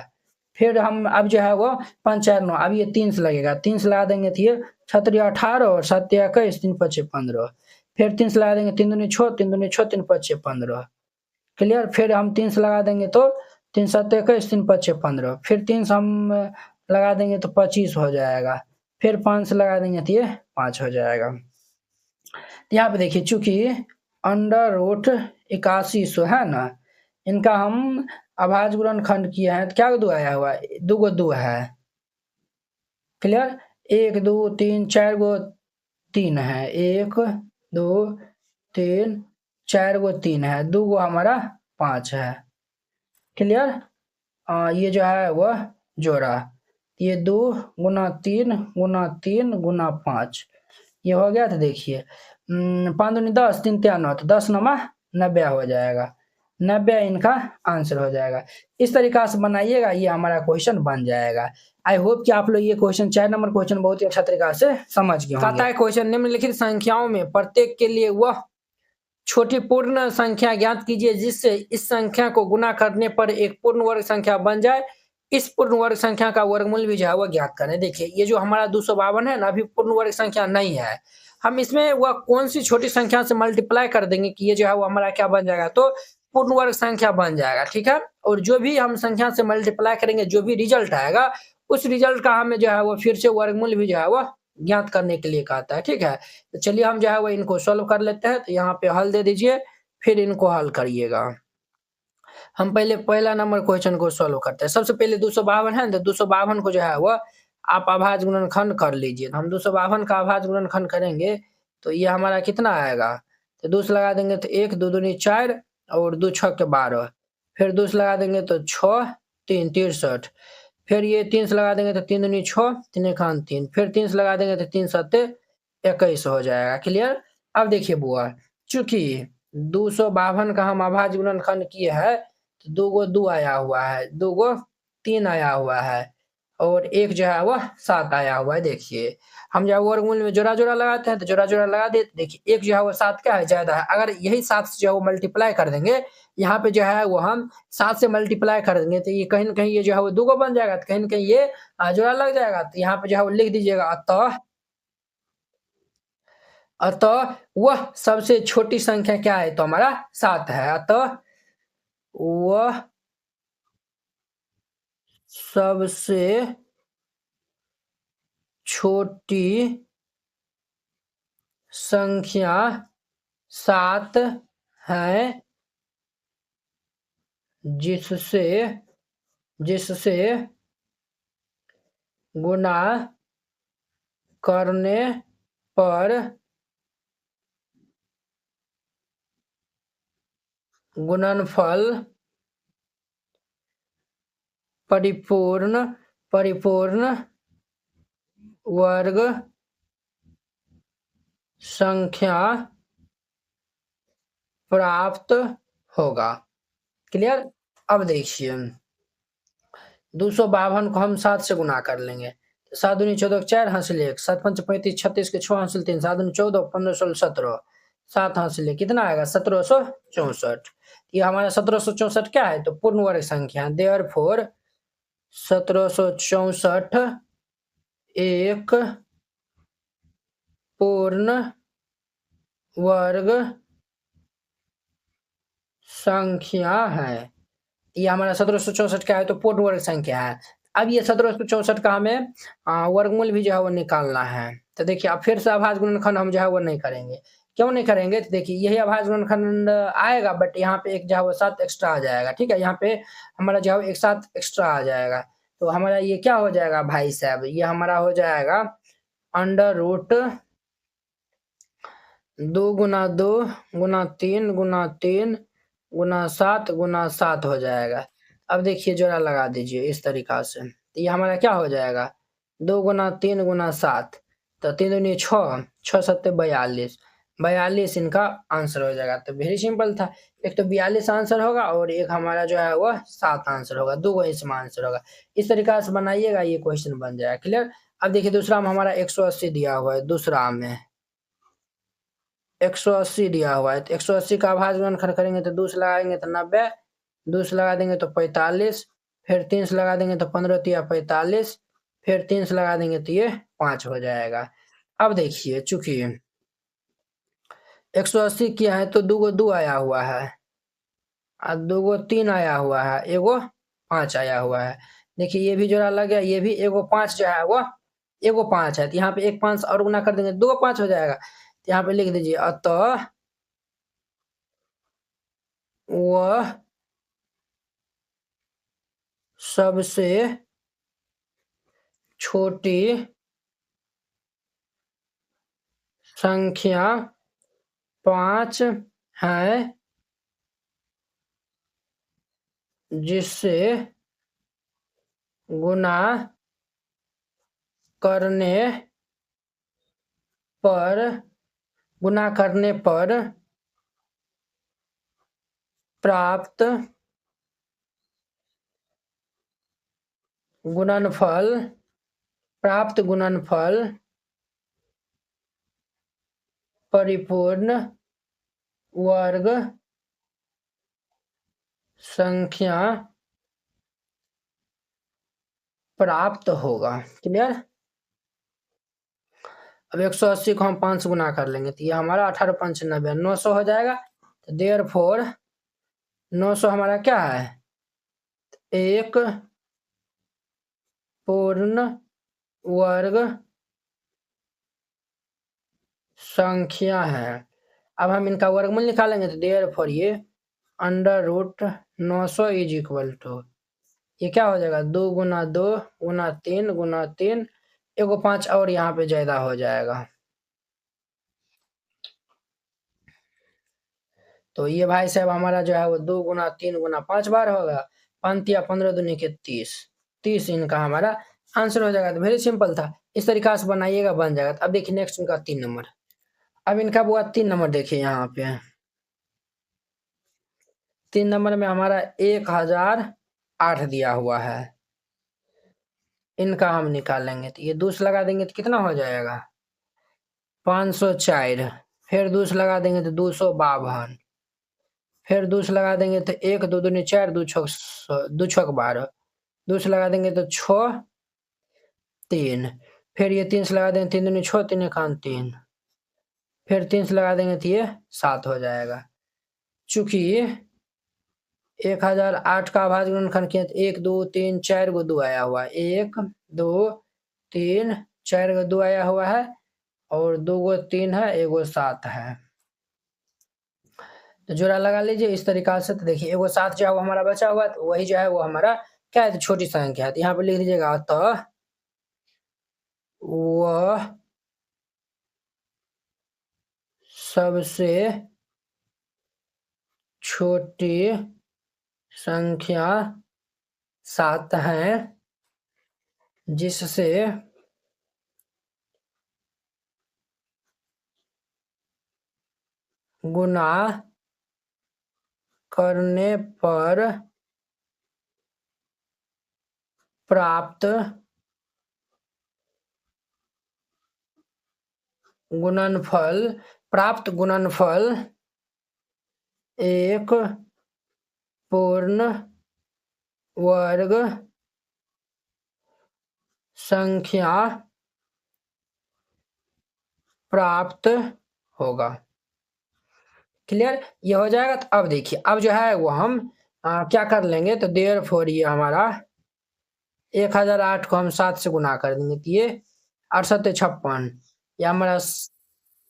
फिर हम अब जो है वो 5 4 9, अब ये 3 से लगेगा, 3 से लगा देंगे तो ये 6 18 और 7 21 3 5 15, फिर 3 से लगा देंगे 3 दूनी 6 3 दूनी 6 3 5 15, क्लियर। फिर हम 3 से लगा देंगे तो 3 7 21 3 5 15, फिर 3 से हम लगा देंगे तो 25 हो जाएगा, फिर 5 से लगा देंगे तो ये 5 हो जाएगा। यहाँ पे देखिए चूंकि अंडर रूट 8100 है ना, इनका हम अभाज्य गुणनखंड किए हैं तो क्या दो आया हुआ है, दूगो 2 है, क्लियर। 1 2 3 4 गो 3 है, 1 2 3 4 गो 3 है, दूगो हमारा 5 है, क्लियर। ये जो है वह जोड़ा, ये 2 गुना 3 गुना 3 गुना 5, ये हो गया। तो देखिए 5 दूनी 10 3 3 9, तो 10 नमा 90 हो जाएगा, 90 इनका आंसर हो जाएगा। इस तरीका से बनाइएगा, ये हमारा क्वेश्चन बन जाएगा। आई होप कि आप लोग ये क्वेश्चन 4 नंबर क्वेश्चन बहुत ही अच्छा तरीका से समझ गए होंगे। कहता है क्वेश्चन निम्नलिखित संख्याओं में प्रत्येक के लिए वह छोटी पूर्ण संख्या ज्ञात कीजिए जिससे इस संख्या को गुना करने पर एक पूर्ण वर्ग संख्या बन जाए। इस पूर्ण वर्ग संख्या का वर्गमूल भी जो है वह ज्ञात करें। देखिए ये जो हमारा 252 है ना, अभी पूर्ण वर्ग संख्या नहीं है, हम इसमें वह कौन सी छोटी संख्या से मल्टीप्लाई कर देंगे कि ये जो है वो हमारा क्या बन जाएगा, तो पूर्ण वर्ग संख्या बन जाएगा, ठीक है। और जो भी हम संख्या से मल्टीप्लाई करेंगे, जो भी रिजल्ट आएगा, उस रिजल्ट का हमें जो है वो फिर से वर्गमूल भी जो है वो ज्ञात करने के लिए कहता है, ठीक है। तो चलिए हम जो है वो इनको सॉल्व कर लेते हैं। तो यहाँ पे हल दे दीजिए, फिर इनको हल करिएगा। हम पहले पहला नंबर क्वेश्चन को सॉल्व करते हैं। सबसे पहले 252 है, तो 252 को जो है वो आप अभाज्य गुणनखंड कर लीजिए। हम 252 का अभाज्य गुणनखंड करेंगे तो ये हमारा कितना आएगा, तो 2 से लगा देंगे तो 1 2 दूनी 4 और 2 6 के 12, फिर 2 से लगा देंगे तो 6 3 63, फिर ये 3 से लगा देंगे तो 3 दूनी 6 3 1 3, फिर 3 से लगा देंगे तो 3 7 21 हो जाएगा, क्लियर। अब देखिए बुआ, चूंकि 252 का हम अभाज्य गुणनखंड किए हैं तो 2 गो 2 आया हुआ है, 2 गो 3 आया हुआ है, और एक जो है वह 7 आया हुआ है। देखिए हम जब वर्गमूल में जोड़ा जोड़ा लगाते हैं तो जोड़ा जोड़ा लगा दे, देखिए एक जो है वो 7 क्या है, ज्यादा है। अगर यही 7 से जो है वो मल्टीप्लाई कर देंगे, यहाँ पे जो है वो हम 7 से मल्टीप्लाई कर देंगे तो ये कहीं ना कहीं ये जो है वो 2 गो बन जाएगा, तो कहीं ना कहीं ये जोड़ा लग जाएगा। तो यहाँ पे जो है वो लिख दीजिएगा अतः, अतः वह सबसे छोटी संख्या क्या है, तो हमारा 7 है। अतः वह सबसे छोटी संख्या 7 है जिससे गुणा करने पर गुणनफल परिपूर्ण वर्ग संख्या प्राप्त होगा, क्लियर। अब देखिए 252 को हम 7 से गुना कर लेंगे, 7 दूनी 14 4 हासिल 1, 7 5 35 36 के 6 हासिल 3, 7 दूनी 14 15 16 17, 7 हासिल कितना आएगा 1764। ये हमारा 1764 क्या है, तो पूर्ण वर्ग संख्या है। देयरफॉर 1764 एक पूर्ण वर्ग संख्या है। ये हमारा 1764 क्या है, तो पूर्ण वर्ग संख्या है। अब ये 1764 का हमें वर्गमूल भी जो है वो निकालना है। तो देखिए अब फिर से अभाज्य गुणनखंड हम जो है वो नहीं करेंगे। क्यों नहीं करेंगे, तो देखिए यही अभाज्य गुणनखंड आएगा, बट यहाँ पे एक जो है वो 7 एक्स्ट्रा आ जाएगा, ठीक है। यहाँ पे हमारा जो है एक 7 एक्स्ट्रा आ जाएगा। तो हमारा ये क्या हो जाएगा भाई साहब, ये हमारा हो जाएगा अंडर रूट 2 गुना 2 गुना 3 गुना 7 हो जाएगा। अब देखिए जोड़ा लगा दीजिए इस तरीका से, तो ये हमारा क्या हो जाएगा 2 गुना 3 गुना 7, तो 3 दूनी 6, 6 7 42, 42 इनका आंसर हो जाएगा। तो वेरी सिंपल था, एक तो 42 आंसर होगा और एक हमारा जो है वह 7 आंसर होगा, 2 इसमें आंसर होगा। इस तरीका से बनाइएगा, ये क्वेश्चन बन जाएगा। क्लियर। अब देखिए दूसरा में हमारा 180 दिया हुआ है, दूसरा में 180 दिया हुआ है, तो 180 का भाज्य गुणनखंड करेंगे तो 2 से लगाएंगे तो 90, 2 से लगा देंगे तो 45, फिर 3 से लगा देंगे तो 15 तिया 45, फिर 3 से लगा देंगे तो ये 5 हो जाएगा। अब देखिए चूंकि 180 किया है तो 2 आया हुआ है, और 2 3 आया हुआ है, एगो 5 आया हुआ है। देखिए ये भी जोड़ा लग गया, ये भी एगो 5 जो है वो एगो 5 है, तो यहाँ पे एक 5 और गुना कर देंगे 2 5 हो जाएगा। तो यहाँ पे लिख दीजिए अतः वह सबसे छोटी संख्या 5 है जिससे गुना करने पर प्राप्त गुणनफल परिपूर्ण वर्ग संख्या प्राप्त होगा। क्लियर। अब 180 को हम 5 से गुना कर लेंगे तो ये हमारा 18 5 90 900 हो जाएगा। तो देयरफॉर 900 हमारा क्या है, एक पूर्ण वर्ग संख्या है। अब हम इनका वर्गमूल निकालेंगे तो देयरफॉर ये under root 900 is equal to, ये क्या हो जाएगा 2 गुना 2 गुना 3 गुना 3, एगो 5 और यहाँ पे ज्यादा हो जाएगा। तो ये भाई साहब हमारा जो है वो 2 गुना 3 गुना 5 बार होगा, 5 या 15 दूनी के 30, 30 इनका हमारा आंसर हो जाएगा। तो वेरी सिंपल था, इस तरीका से बनाइएगा बन जाएगा। तो अब देखिए नेक्स्ट इनका 3 नंबर, अब इनका बुआ 3 नंबर देखिए यहाँ पे 3 नंबर में हमारा 1008 दिया हुआ है, इनका हम निकालेंगे तो ये 2 से लगा देंगे तो कितना हो जाएगा 504, फिर 2 से लगा देंगे तो 252, फिर 2 से लगा देंगे तो 1 2 दूनी 4 2 छक 12, 2 से लगा देंगे तो 6 3, फिर ये 3 से लगा देंगे 3 दूनी 6 3 1 3, फिर 3 से लगा देंगे तो ये 7 हो जाएगा। चूंकि 1008 का भाज्य गुणनखंड किया तो 1 2 3 4 गो 2 आया हुआ है, 1 2 3 4 गो 2 आया हुआ है, और 2 गो 3 है, एगो 7 है। तो जोड़ा लगा लीजिए इस तरीका से। तो देखिए एगो 7 जो है वो हमारा बचा हुआ है, तो वही जो है वो हमारा क्या है, तो छोटी संख्या है। तो यहाँ पे लिख दीजिएगा अतः वह सबसे छोटी संख्या 7 है जिससे गुना करने पर प्राप्त गुणनफल एक पूर्ण वर्ग संख्या प्राप्त होगा। क्लियर, ये हो जाएगा। तो अब देखिए अब जो है वो हम क्या कर लेंगे, तो देयरफॉर ये हमारा 1008 को हम 7 से गुना कर देंगे तो ये 6856, ये हमारा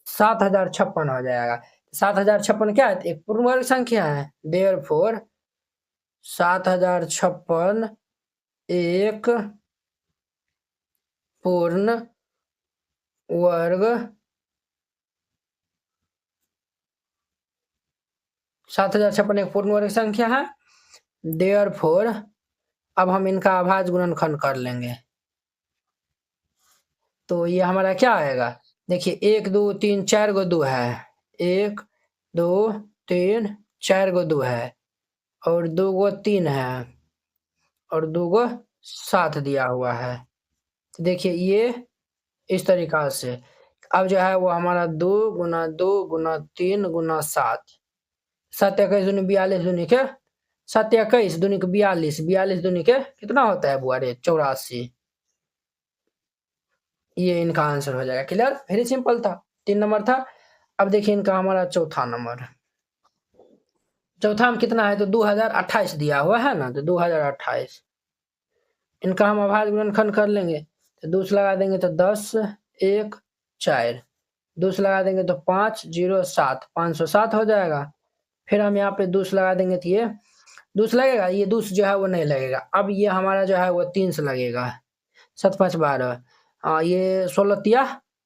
7056 हो जाएगा। 7056 क्या है, एक पूर्ण वर्ग संख्या है, देयरफॉर 7056 एक पूर्ण वर्ग 7056 एक पूर्ण वर्ग संख्या है। देयरफॉर अब हम इनका अभाज्य गुणनखंड कर लेंगे। तो ये हमारा क्या आएगा, देखिए 1 2 3 4 गो 2 है, 1 2 3 4 गो 2 है, और 2 गो 3 है, और 2 गो 7 दिया हुआ है। तो देखिए ये इस तरीका से अब जो है वो हमारा 2 गुना 2 गुना 3 गुना 7, 7 21 दूनी 42 दूनी के 7 21 दूनी के 42, 42 दूनी के कितना होता है बुआ रे 84। ये इनका आंसर हो जाएगा। क्लियर, वेरी सिंपल था, 3 नंबर था। अब देखिए इनका हमारा चौथा नंबर, चौथा में कितना है तो 2028 दिया हुआ है ना, तो 2028 इनका हम अभाज्य गुणनखंड कर लेंगे। तो 2 से लगा देंगे तो 10 1 4, 2 से लगा देंगे तो 5 0 7, 507 हो जाएगा। फिर हम यहाँ पे 2 से लगा देंगे तो ये 2 से लगेगा, ये 2 से जो है वो नहीं लगेगा। अब ये हमारा जो है वो 3 से लगेगा, 7 5 12, ये 16 तिया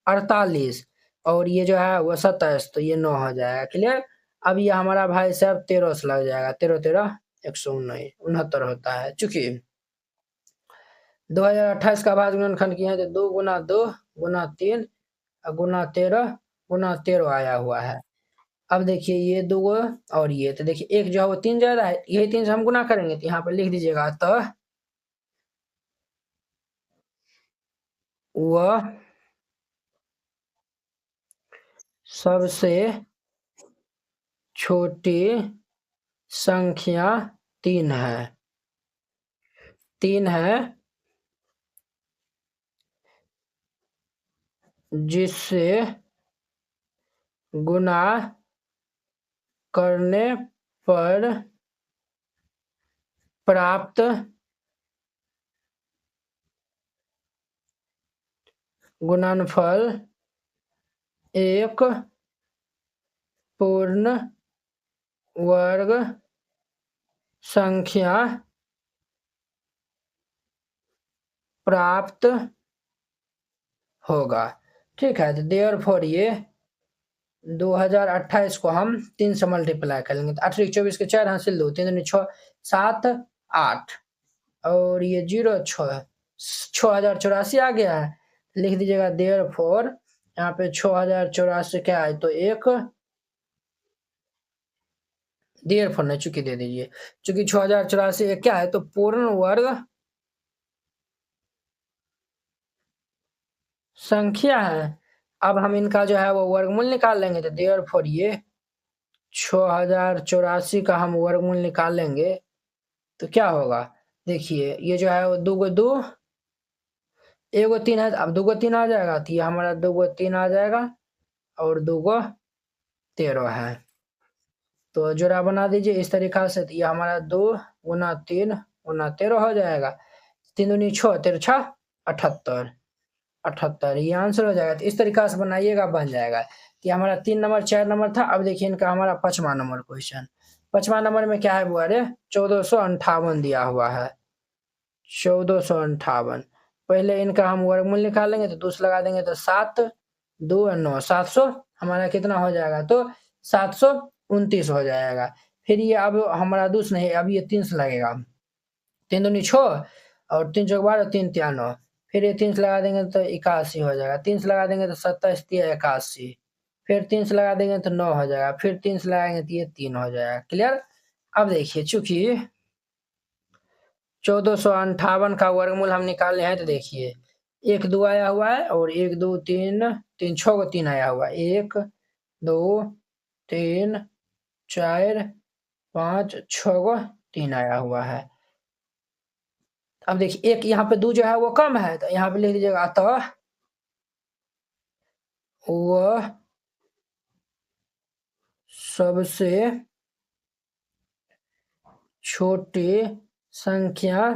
48, और ये जो है वो 27, तो ये 9 हो जाएगा। क्लियर। अब ये हमारा भाई साहब 13 से लग जाएगा, 13 13 119 69 होता है। चूंकि 2028 का भाज्य गुणनखंड किए हैं तो 2 गुना 2 गुना 3 गुना 13 गुना 13 आया हुआ है। अब देखिए ये 2 और ये, तो देखिए एक जो है वो 3 ज्यादा है, यही 3 से हम गुना करेंगे, तो यहाँ पे लिख दीजिएगा तो वह सबसे छोटी संख्या 3 है, 3 है जिससे गुणा करने पर प्राप्त गुणनफल एक पूर्ण वर्ग संख्या प्राप्त होगा। ठीक है, तो देयरफॉर ये 2028 को हम 3 से मल्टीप्लाई कर लेंगे, तो 8 24 के 4 हासिल 2 3 6 7 8, और ये 0 6 6084 आ गया है। लिख दीजिएगा देयरफॉर, यहाँ पे 6084 क्या है तो एक, देयरफॉर नहीं चूंकि दे दीजिए, चूंकि 6084 क्या है तो पूर्ण वर्ग संख्या है। अब हम इनका जो है वो वर्गमूल निकाल लेंगे, तो देयरफॉर ये 6084 का हम वर्गमूल निकालेंगे तो क्या होगा, देखिए ये जो है वो 2 गो 2 1 गो 3 है, अब 2 गो 3 आ जाएगा, तो ये हमारा 2 गो 3 आ जाएगा, और 2 गो 13 है। तो जोड़ा बना दीजिए इस तरीका से, तो ये हमारा 2 गुना 3 गुना 13 हो जाएगा, 3 दूनी 6 13 6 78 78, ये आंसर हो जाएगा। तो इस तरीका से बनाइएगा, बन जाएगा। कि हमारा 3 नंबर 4 नंबर था। अब देखिए इनका हमारा 5वां नंबर क्वेश्चन, 5वां नंबर में क्या है बुआ रे 1458 दिया हुआ है, 1458। पहले इनका हम वर्गमूल निकालेंगे, तो 2 से लगा देंगे तो 7 2 9, 700 हमारा कितना हो जाएगा तो 729 हो जाएगा। फिर ये अब हमारा 2 से नहीं, अब ये 3 से लगेगा, 3 दूनी 6, और 3 चौक 12 3 तिया 9, फिर ये 3 से लगा देंगे तो 81 हो जाएगा, 3 से लगा देंगे तो 27 तिया 81, फिर 3 से लगा देंगे तो 9 हो जाएगा, फिर 3 से लगाएंगे तो ये 3 हो जाएगा। क्लियर। अब देखिए चूंकि 1458 का वर्गमूल हम निकाले हैं, तो देखिए 1 2 आया हुआ है, और 1 2 3 3 6 को 3 आया हुआ है, 1 2 3 4 5 6 को 3 आया हुआ है। अब देखिए एक यहाँ पे 2 जो है वो कम है, तो यहाँ पे लिख दीजिएगा अतः वह सबसे छोटी संख्या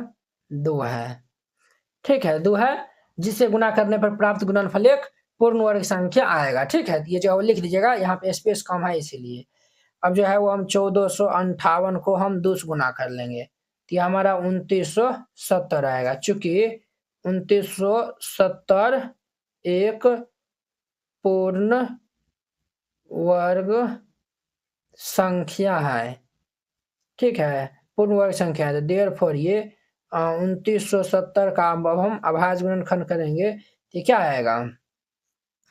2 है। ठीक है, 2 है जिसे गुणा करने पर प्राप्त गुणनफल एक पूर्ण वर्ग संख्या आएगा। ठीक है, ये जो लिख दीजिएगा, यहाँ पे स्पेस कम है इसीलिए। अब जो है वो हम 1458 को हम 2 से गुना कर लेंगे, तो ये हमारा 2970 आएगा, चूंकि 2970 एक पूर्ण वर्ग संख्या है, ठीक है, पूर्ण वर्ग संख्या है। देयरफॉर ये 2970 का अब हम अभाज्य गुणनखंड करेंगे तो क्या आएगा,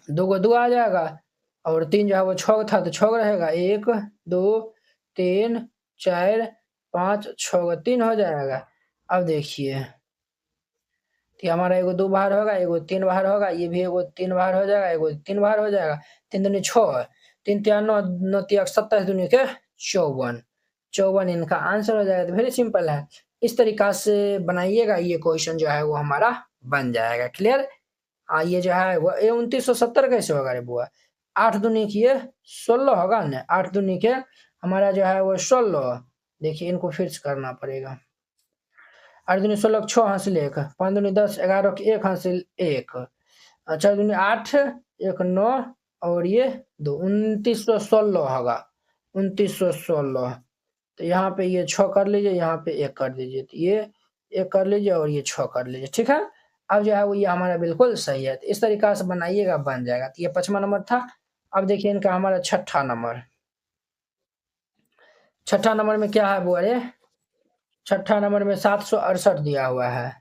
2 को 2 आ जाएगा और 3 जो है वो 6 था तो 6 रहेगा, 1 2 3 4 5 6 3 हो जाएगा। अब देखिए कि हमारा एगो 2 बाहर होगा, एगो 3 बाहर होगा, ये भी एगो 3 बाहर हो जाएगा, एगो 3 बाहर हो जाएगा। 3 दूनी 6, 3 तिया 9, 9 तिया 27, दूनी के 54, 54 इनका आंसर हो जाएगा। तो वेरी सिंपल है, इस तरीका से बनाइएगा, ये क्वेश्चन जो है वो हमारा बन जाएगा। क्लियर। ये जो है वो 2970 कैसे होगा रे बुआ, 8 दूनी की 16 होगा ना, 8 दूनी के हमारा जो है वो 16। देखिए इनको फिर से करना पड़ेगा, 8 दूनी 16 6 हासिल 1, 5 दूनी 10, 11 के 1 हासिल 1, 4 दूनी 8, 1 9 और ये 2, 2916 होगा, 2916। तो यहाँ पे ये 6 कर लीजिए, यहाँ पे 1 कर दीजिए, तो ये 1 कर लीजिए और ये 6 कर लीजिए, ठीक है। अब जो है वो ये हमारा बिल्कुल सही है, तो इस तरीका से बनाइएगा, बन जाएगा। तो ये 5वां नंबर था। अब देखिए इनका हमारा 6ठा नंबर, 6ठा नंबर में क्या है बुआ रे, 6ठा नंबर में 768 दिया हुआ है,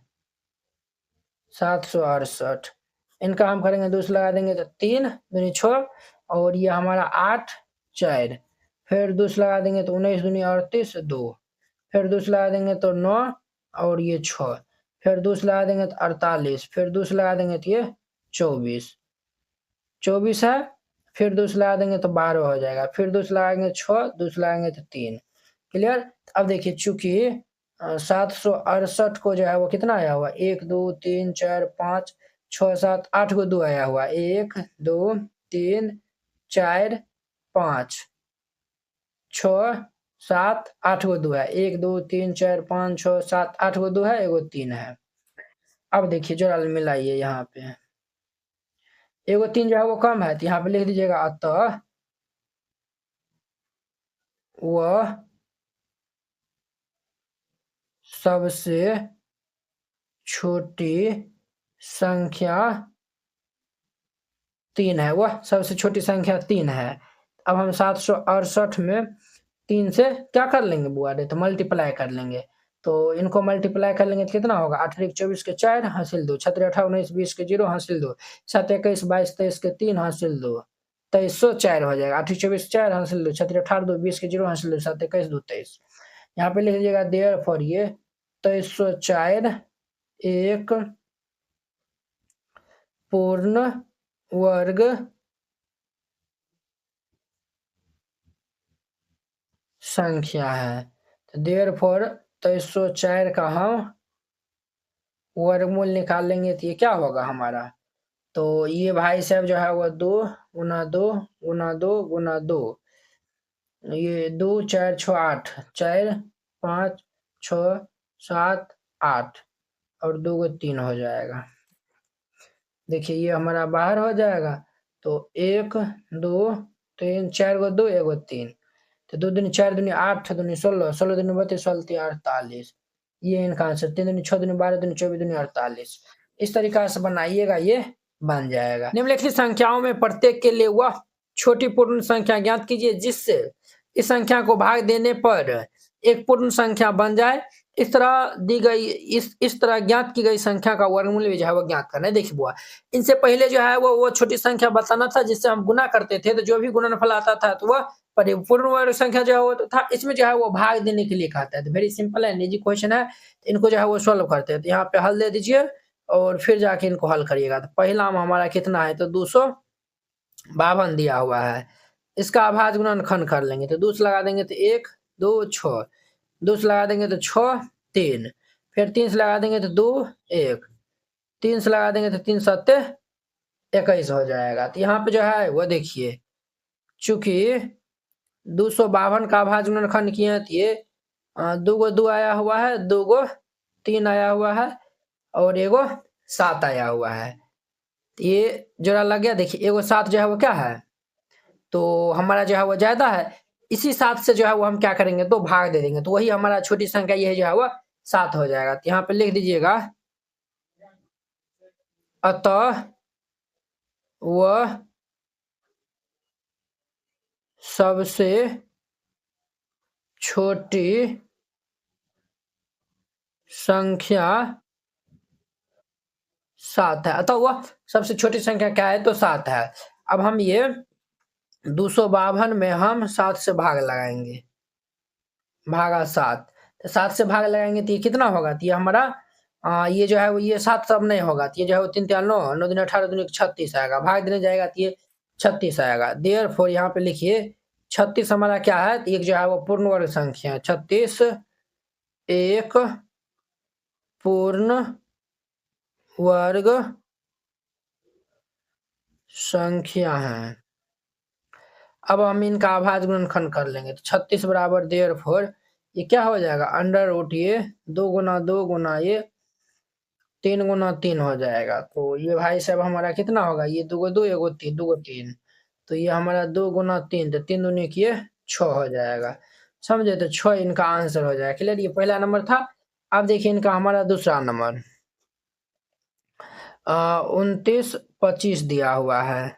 768। इनका हम करेंगे 2 से लगा देंगे तो 3 दूनी 6 और ये हमारा 8 4, फिर 2 से लगा देंगे तो 19 दूनी 38 2, फिर 2 से लगा देंगे तो 9 और ये 6, फिर 2 से लगा देंगे तो 48, फिर 2 से लगा देंगे तो ये 24 है, फिर 2 से लगा देंगे तो 12 हो जाएगा, फिर 2 से लगाएंगे 6, 2 से लगाएंगे तो 3। क्लियर। अब देखिए चूंकि 768 को जो है वो कितना आया हुआ, 1 2 3 4 5 6 7 8 को 2 आया हुआ, 1 2 3 4 5 6 7 8 को 2 है, 1 2 3 4 5 6 7 8 को 2 है, एगो 3 है। अब देखिए जोड़ा मिलाइए, यहाँ पे एगो 3 जो है वो कम है, तो यहाँ पे लिख दीजिएगा अतः वह सबसे छोटी संख्या 3 है, वह सबसे छोटी संख्या 3 है। अब हम 768 में 3 से क्या कर लेंगे बुआ रे, तो मल्टीप्लाई कर लेंगे। तो इनको मल्टीप्लाई कर लेंगे तो कितना होगा, 8 24 के 4 हासिल 2, 6 18 19 20 के 0 हासिल 2, 7 21 22 23 के 3 हासिल 2, 2304 हो जाएगा। 8 24 4 हासिल 2, 6 18 2 20 के 0 हासिल 2, 7 21 2 23। यहाँ पे लिख लीजिएगा देयरफॉर ये 2304 एक पूर्ण वर्ग संख्या है। तो देयरफॉर 2304 का हम वर्गमूल निकाल लेंगे तो ये क्या होगा हमारा, तो ये भाई साहब जो है वो 2 गुना 2 गुना 2 गुना 2, ये 2 4 6 8, 4 5 6 7 8 और 2 को 3 हो जाएगा। देखिए ये हमारा बाहर हो जाएगा, तो 1 2 3 4 को 2 1 3, तो 2 दूनी 4 दूनी 8 दूनी 16, 16 दूनी 32 16 तीन 48, ये इनका आंसर। 3 दूनी 6 दूनी 12 दूनी 24 दूनी 48। इस तरीका से बनाइएगा, ये बन जाएगा। निम्नलिखित संख्याओं में प्रत्येक के लिए वह छोटी पूर्ण संख्या ज्ञात कीजिए जिससे इस संख्या को भाग देने पर एक पूर्ण संख्या बन जाए। इस तरह दी गई इस तरह ज्ञात की गई संख्या का वर्गमूल भी जो है वो ज्ञात करना है। देखिए बुआ, इनसे पहले जो है वो छोटी संख्या बताना था जिससे हम गुना करते थे, तो जो भी गुणनफल आता था तो वह परिपूर्ण वर्ग संख्या जो है वो तो था, इसमें जो है वो भाग देने के लिए कहता है। तो वेरी सिंपल है, निजी क्वेश्चन है, तो इनको जो है वो सॉल्व करते हैं। तो यहाँ पे हल दे दीजिए और फिर जाके इनको हल करिएगा। तो पहला में हमारा कितना है, तो 252 दिया हुआ है, इसका अभाज्य गुणनखंड कर लेंगे। तो 2 से लगा देंगे तो 1 2 6, 2 से लगा देंगे तो 6 3, फिर 3 से लगा देंगे तो 2 1, 3 से लगा देंगे तो 3 7 21 हो जाएगा। तो यहाँ पे जो है वो देखिए चूंकि 252 का अभाज्य गुणनखंड किए हैं, तो ये 2 को 2 आया हुआ है, 2 को 3 आया हुआ है और एगो 7 आया हुआ है। तो ये जोड़ा लग गया। देखिए एगो 7 जो है वो क्या है, तो हमारा जो है वो ज्यादा है, इसी 7 से जो है वो हम क्या करेंगे, तो भाग दे देंगे, तो वही हमारा छोटी संख्या ये जो है वो 7 हो जाएगा। तो यहाँ पे लिख दीजिएगा अतः वह सबसे छोटी संख्या 7 है। अतः वह सबसे छोटी संख्या क्या है? तो 7 है। अब हम ये 252 में हम 7 से भाग लगाएंगे, भागा 7। तो 7 से भाग लगाएंगे तो ये कितना होगा? तो ये हमारा ये जो है वो ये 7 सब नहीं होगा, तो ये जो है वो 3 3 9 9 दिन 18 दिन 36 आएगा, भाग देने जाएगा तो ये 36 आएगा। देयरफॉर यहाँ पे लिखिए 36 हमारा क्या है? तो एक जो है वो पूर्ण वर्ग संख्या है। 36 एक पूर्ण वर्ग संख्या है। अब हम इनका अभाज्य गुणनखंड कर लेंगे। तो 36 बराबर देयरफॉर ये क्या हो जाएगा? अंडर रूट ये 2 गुना 2 गुना ये 3 गुना 3 हो जाएगा। तो ये भाई साहब हमारा कितना होगा? ये 2 2 1 3 2 3, तो ये हमारा 2 गुना 3, तो 3 दूनी किए 6 हो जाएगा। समझे? तो 6 इनका आंसर हो जाएगा। क्लियर? ये पहला नंबर था। अब देखिए इनका हमारा दूसरा नंबर 29 25 दिया हुआ है।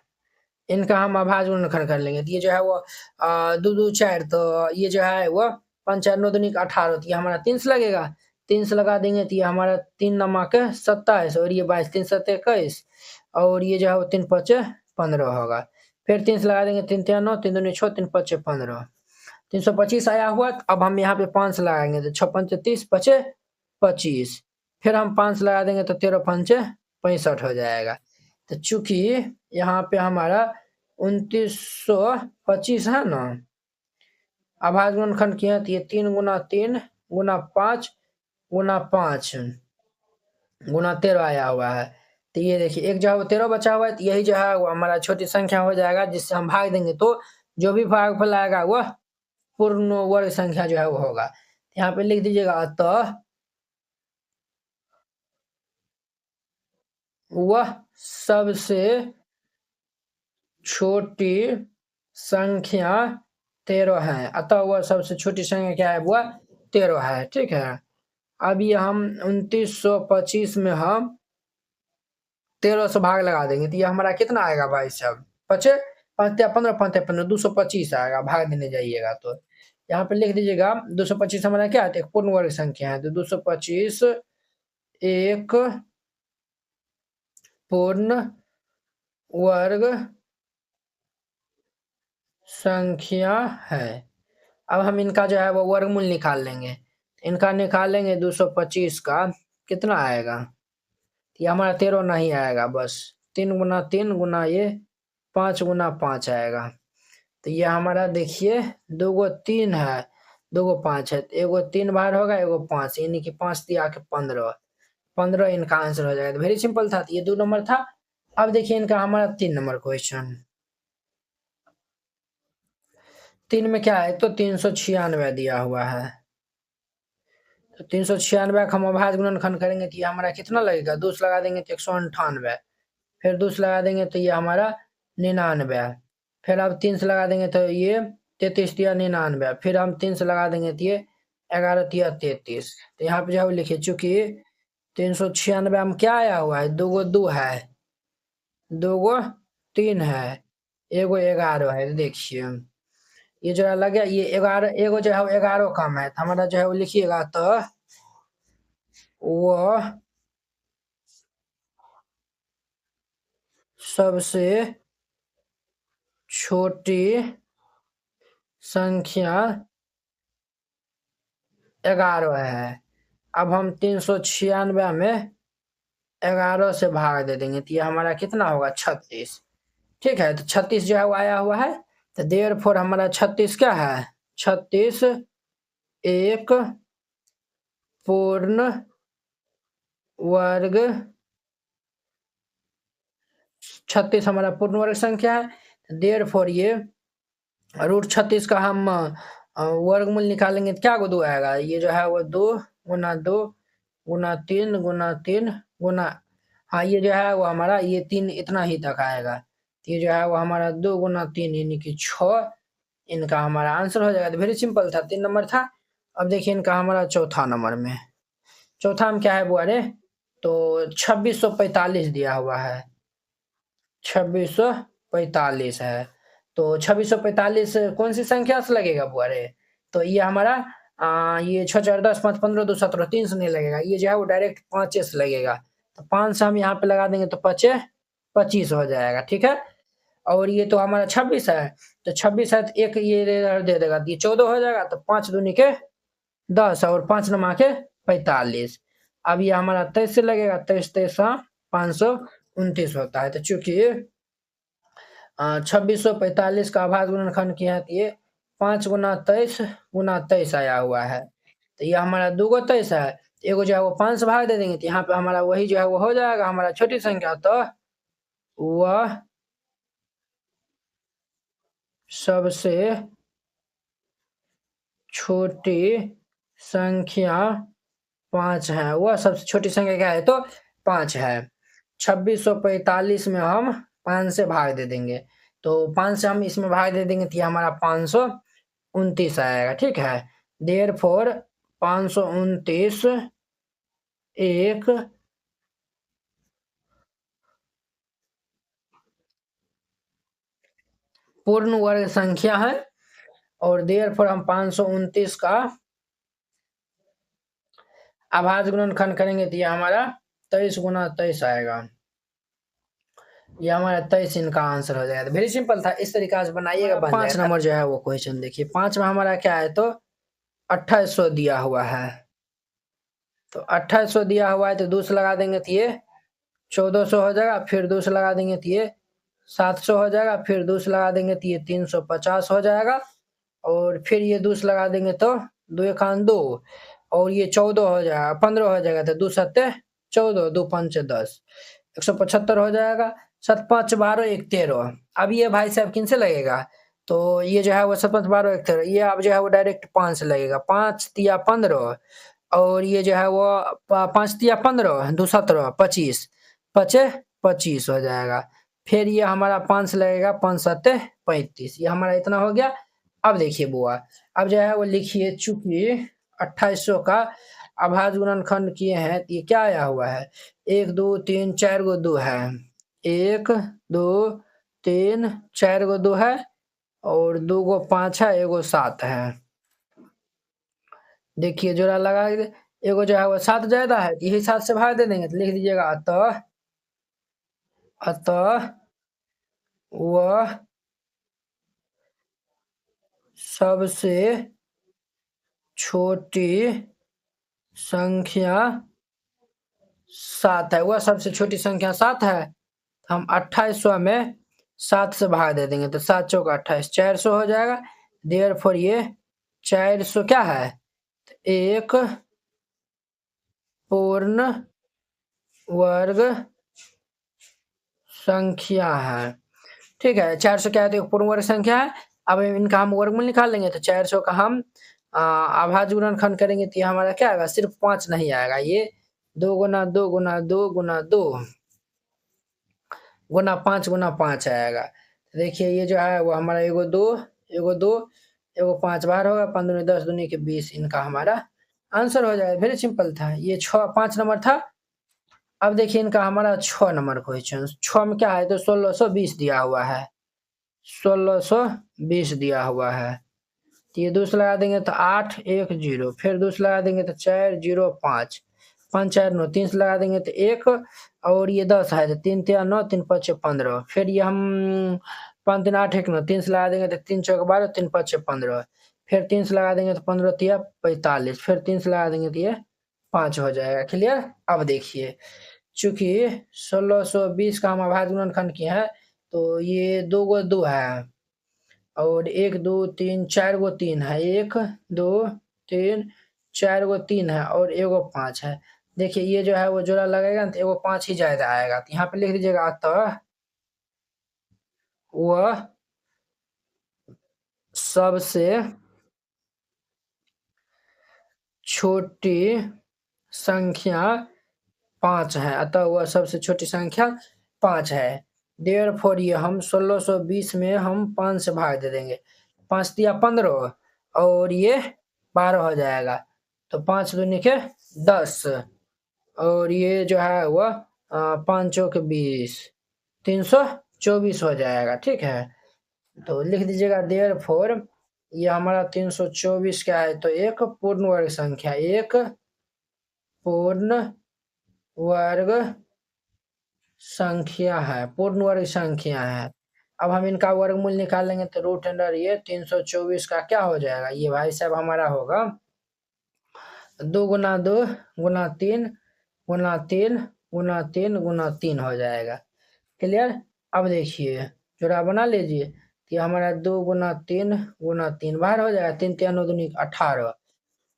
इनका हम अभाज्य गुणनखंड कर लेंगे। तो ये जो है वो 2 2 4, तो ये जो है वो 5 4 9 दूनी 18, तो ये हमारा 3 से लगेगा। 3 से लगा देंगे तो ये हमारा 3 नमक 27 और ये 22 3 7 21 और ये जो है वो 3 5 15 होगा। फिर 3 से लगा देंगे 3 3 9 3 दूनी 6 3 5 15, 325 आया हुआ। अब हम यहाँ पे 5 से लगाएंगे तो 6 5 30 5 25, फिर हम 5 से लगा देंगे तो 13 5 65 हो जाएगा। तो चूंकि यहाँ पे हमारा 2925 है ना, अभाज्य गुणनखंड किया तो ये 3 गुना 3 गुना 5 गुना 5 गुना 13 आया हुआ है। तो ये देखिए एक जो है वो 13 बचा हुआ है, तो यही जो है वो हमारा छोटी संख्या हो जाएगा, जिससे हम भाग देंगे तो जो भी भागफल आएगा वह पूर्ण वर्ग संख्या जो है वो होगा। यहाँ पे लिख दीजिएगा अतः वह सबसे छोटी संख्या 13 है। अतः वह सबसे छोटी संख्या क्या है? वह 13 है। ठीक है। अब ये हम 2925 में हम 13 से भाग लगा देंगे तो ये हमारा कितना आएगा भाई साहब? 5 5 15 5 15 225 आएगा, भाग देने जाइएगा तो यहाँ पे लिख दीजिएगा 225 हमारा क्या है? एक पूर्ण वर्ग संख्या है। तो 225 एक पूर्ण वर्ग संख्या है। अब हम इनका जो है वो वर्गमूल निकाल लेंगे। इनका निकालेंगे 225 का कितना आएगा? ये हमारा 13 नहीं आएगा, बस 3 गुना 3 गुना ये 5 गुना 5 आएगा। तो ये हमारा देखिए 2 गो 3 है 2 गो 5 है, तो एगो 3 बार होगा एगो 5, यानी कि 5 दिया के 15 15 इनका आंसर हो जाएगा। तो वेरी सिंपल था। तो ये 2 नंबर था। अब देखिए इनका हमारा 3 नंबर क्वेश्चन। 3 में क्या है? तो 396 दिया हुआ है। तो 396 का हम अभाज्य गुणनखंड करेंगे तो ये हमारा कितना लगेगा? 2 से लगा देंगे तो 198, फिर 2 से लगा देंगे तो ये हमारा 99, फिर अब 3 से लगा देंगे तो ये 33 दिया 99, फिर हम 3 से लगा देंगे तो ये 11 दिया 33। तो यहाँ पे जो है लिखिए चूंकि 396 में क्या आया हुआ है? 2 गो 2 है 2 गो 3 है एगो 11 है। देखिए ये जो है लगे ये 11 एगो जो है वो 11 कम है, तो हमारा जो है वो लिखिएगा तो वह सबसे छोटी संख्या 11 है। अब हम 396 में 11 से भाग दे देंगे तो ये हमारा कितना होगा? 36। ठीक है। तो 36 जो है वो आया हुआ है। तो देयरफॉर हमारा 36 क्या है? 36 एक पूर्ण वर्ग 36 हमारा पूर्ण वर्ग संख्या है। देयरफॉर ये √36 का हम वर्गमूल निकालेंगे तो क्या को 2 आएगा? ये जो है वो 2 गुना 2 गुना 3 गुना 3 गुना, हाँ ये जो है वो हमारा ये 3 इतना ही तक आएगा। तो ये जो है वो हमारा 2 गुना 3 यानी कि 6 इनका हमारा आंसर हो जाएगा। तो वेरी सिंपल था, 3 नंबर था। अब देखिए इनका हमारा चौथा नंबर में चौथा में क्या है बुआरे, तो 2645 दिया हुआ है, 2645 है। तो 2645 कौन सी संख्या से लगेगा बुआरे, तो ये हमारा ये 6 4 10 5 15 2 17 3 से नहीं लगेगा, ये जो है वो डायरेक्ट 5 से लगेगा। तो 5 से हम यहाँ पे लगा देंगे तो 5 25 हो जाएगा, ठीक है। और ये तो हमारा 26 है, तो 26 है तो एक ये दे देगा, ये 14 हो जाएगा। तो 5 दूनी के 10 और 5 नमा के 45। अब ये हमारा 23 से लगेगा, 23 23 529 होता है। तो चूंकि 2645 का आभाज्य गुणनखंड किया है, तो ये 5 गुना 23 गुना 23 आया हुआ है। तो ये हमारा 2 गो 23 है, एगो जो है वो 5 से भाग दे देंगे, तो यहाँ पे हमारा वही जो है वो हो जाएगा हमारा छोटी संख्या। तो वह सबसे छोटी संख्या 5 है, वह सबसे छोटी संख्या क्या है, तो 5 है। 2645 में हम 5 से भाग दे देंगे, तो 5 से हम इसमें भाग दे देंगे, तो ये हमारा 529 आएगा, ठीक है। देयरफॉर 529 एक पूर्ण वर्ग संख्या है, और देयरफॉर हम 529 का अभाज्य गुणनखंड करेंगे, तो ये हमारा 23 गुना 23 आएगा। ये हमारा 23 इनका आंसर हो जाएगा। वेरी सिंपल था, इस तरीका से बनाइएगा। 5 नंबर जो है वो क्वेश्चन देखिए, 5 में हमारा क्या है, तो 2800 दिया हुआ है। तो 2800 दिया हुआ है, तो 2 से लगा देंगे तो ये 1400 हो जाएगा, फिर 2 से लगा देंगे तो ये 700 हो जाएगा, फिर 2 से लगा देंगे तो ये 350 हो जाएगा, और फिर ये 2 से लगा देंगे तो 2 1 2, और ये 14 हो जाएगा, 15 हो जाएगा, तो 2 7 14 2 5 10 175 हो जाएगा। 7 5 12 1 13। अब ये भाई साहब किन से लगेगा, तो ये जो है वो 7 5 12 1 13, ये अब जो है वो डायरेक्ट 5 से लगेगा। 5 तिया 15, और ये जो है वो 5 तिया 15 2 17 25 5 25 हो जाएगा। फिर ये हमारा 5 से लगेगा, 5 7 35, ये हमारा इतना हो गया। अब देखिए बुआ, अब जो है वो लिखिए, चूंकि 2800 का अभाज्य गुणनखंड किए हैं, तो ये क्या आया हुआ है, 1 2 3 4 गो 2 है, 1 2 3 4 गो 2 है, और 2 गो 5 है, एगो 7 है। देखिए जोड़ा लगा, एगो जो है वो 7 ज्यादा है, यही 7 से भाग दे देंगे, तो लिख दीजिएगा अतः अतः वह सबसे छोटी संख्या 7 है, वह सबसे छोटी संख्या 7 है। हम 2800 में 7 से भाग दे देंगे, तो 7 चौका 28 400 हो जाएगा। देयरफॉर ये 400 क्या है, एक पूर्ण वर्ग संख्या है, ठीक है। 400 क्या है, तो एक पूर्ण वर्ग संख्या है। अब इनका हम वर्गमूल निकाल लेंगे, तो 400 का हम अभाज्य गुणनखंड करेंगे, तो ये हमारा क्या आएगा, सिर्फ 5 नहीं आएगा, ये 2 गुना 2 गुना 2 गुना 2 गुना 5 गुना 5 आएगा। देखिए ये जो है वो हमारा एगो 2 एगो 2 एगो 5 बाहर होगा, 15 10 दूनी के 20, इनका हमारा आंसर हो जाएगा। वेरी सिंपल था, ये 5 नंबर था। अब देखिए इनका हमारा 6 नंबर क्वेश्चन, 6 में क्या है, तो 1620 दिया हुआ है, 1620 दिया हुआ है। तो ये 2 से लगा देंगे तो 8 1 0, फिर 2 से लगा देंगे तो 4 0 5 5 4 9, 3 से लगा देंगे तो 1, और ये 10 है, तो 3 3 9 3 5 15, फिर ये हम 5 3 8 1 9, 3 से लगा देंगे तो 3 4 12 3 5 15, फिर 3 से लगा देंगे तो 15 3 45, फिर 3 से लगा देंगे तो ये 5 हो जाएगा। क्लियर। अब देखिए चूंकि 1620 का हम अभाज्य गुणनखंड किए हैं, तो ये 2 गो 2 है, और 1 2 3 4 गो 3 है, 1 2 3 4 गो 3 है, और एगो 5 है। देखिए ये जो है वो जोड़ा लगेगा ना, तो एगो 5 ही ज्यादा आएगा, तो यहाँ पे लिख दीजिएगा अतः वह सबसे छोटी संख्या 5 है, अतः वह सबसे छोटी संख्या 5 है। देयरफॉर ये हम 1620 में हम 5 से भाग दे देंगे, 5 तिया 15, और ये 12 हो जाएगा, तो 5 दूनी के 10 और ये जो है वह 5 चौक 20, 324 हो जाएगा। ठीक है, तो लिख दीजिएगा देयर फोर, ये हमारा 324 क्या है, तो एक पूर्ण वर्ग संख्या, एक पूर्ण वर्ग संख्या है, पूर्ण वर्ग संख्या है। अब हम इनका वर्गमूल निकालेंगे तो रूट अंडर ये 324 का क्या हो जाएगा, ये भाई साहब हमारा होगा 2 गुना 2 गुना 3 गुना 3 गुना 3 गुना 3 हो जाएगा। क्लियर। अब देखिए जोड़ा बना लीजिए, कि हमारा 2 गुना 3 गुना 3 बाहर हो जाएगा, 3 3 दूनी 18,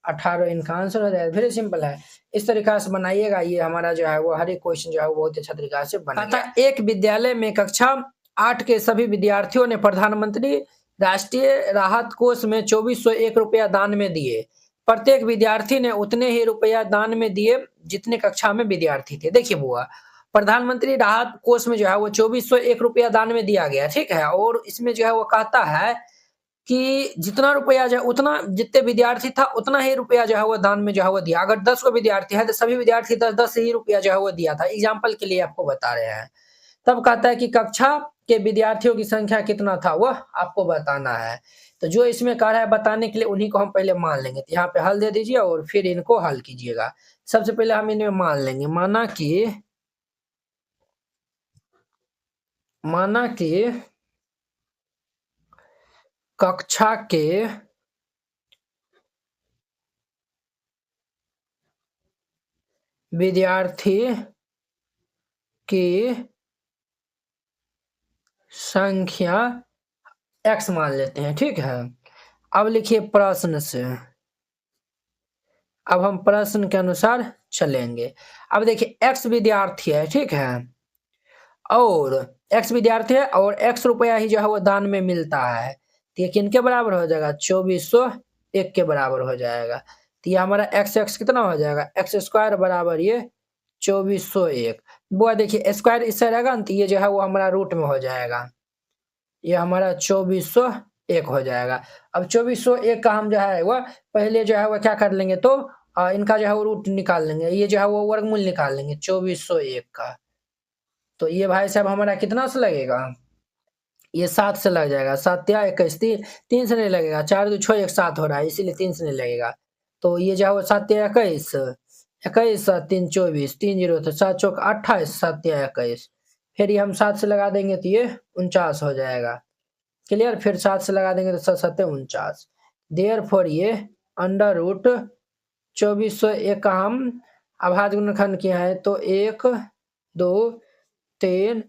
18 इनका आंसर हो जाएगा। वेरी सिंपल है, इस तरीका से बनाइएगा, ये हमारा जो है वो हर एक क्वेश्चन जो है वो बहुत अच्छा तरीका से बनेगा। एक विद्यालय में कक्षा 8 के सभी विद्यार्थियों ने प्रधानमंत्री राष्ट्रीय राहत कोष में 2401 रुपया दान में दिए। प्रत्येक विद्यार्थी ने उतने ही रुपया दान में दिए जितने कक्षा में विद्यार्थी थे। देखिए बुआ, प्रधानमंत्री राहत कोष में जो है वो 2401 रुपया दान में दिया गया, ठीक है, और इसमें जो है वो कहता है कि जितना रुपया जो है उतना, जितने विद्यार्थी था उतना ही रुपया जो है वो दान में जो है वो दिया। अगर 10 को विद्यार्थी है तो सभी विद्यार्थी 10-10 ही रुपया जो है वो दिया था। एग्जाम्पल के लिए आपको बता रहे हैं। तब कहता है कि कक्षा के विद्यार्थियों की संख्या कितना था वह आपको बताना है। तो जो इसमें कह रहा है बताने के लिए उन्हीं को हम पहले मान लेंगे। तो यहाँ पे हल दे दीजिए और फिर इनको हल कीजिएगा। सबसे पहले हम इनमें मान लेंगे, माना कि कक्षा के विद्यार्थी की संख्या x मान लेते हैं। ठीक है, अब लिखिए प्रश्न से, अब हम प्रश्न के अनुसार चलेंगे। अब देखिए x विद्यार्थी है, ठीक है, और x विद्यार्थी है और x रुपया ही जो है वो दान में मिलता है। तो ये किनके बराबर हो जाएगा, 2401 के बराबर हो जाएगा। तो ये हमारा x कितना हो जाएगा, एक्स स्क्वायर बराबर ये 2401। वो देखिए स्क्वायर इससे रहेगा तो ये जो है वो हमारा रूट में हो जाएगा, ये हमारा 2401 हो जाएगा। अब 2401 का हम जो है वह पहले जो है वह क्या कर लेंगे, तो इनका जो है वो रूट निकाल लेंगे, ये जो है वो वर्गमूल निकाल लेंगे 2401 का। तो ये भाई साहब हमारा कितना से लगेगा, ये 7 से लग जाएगा। 7 या 21, 3 से नहीं लगेगा, 4 2 6 1 7 हो रहा है, इसीलिए 3 से नहीं लगेगा। तो ये जो है वो 7 या 21, 21 7 3 24, 3 0 तो 7 चौक 28, 7 या 21, फिर ये हम 7 से लगा देंगे तो ये 49 हो जाएगा। क्लियर, फिर 7 से लगा देंगे तो 7 7 49। देयर फॉर ये अंडर रूट 2401 का हम अभाज्य गुणनखंड किया है, तो 1 2 3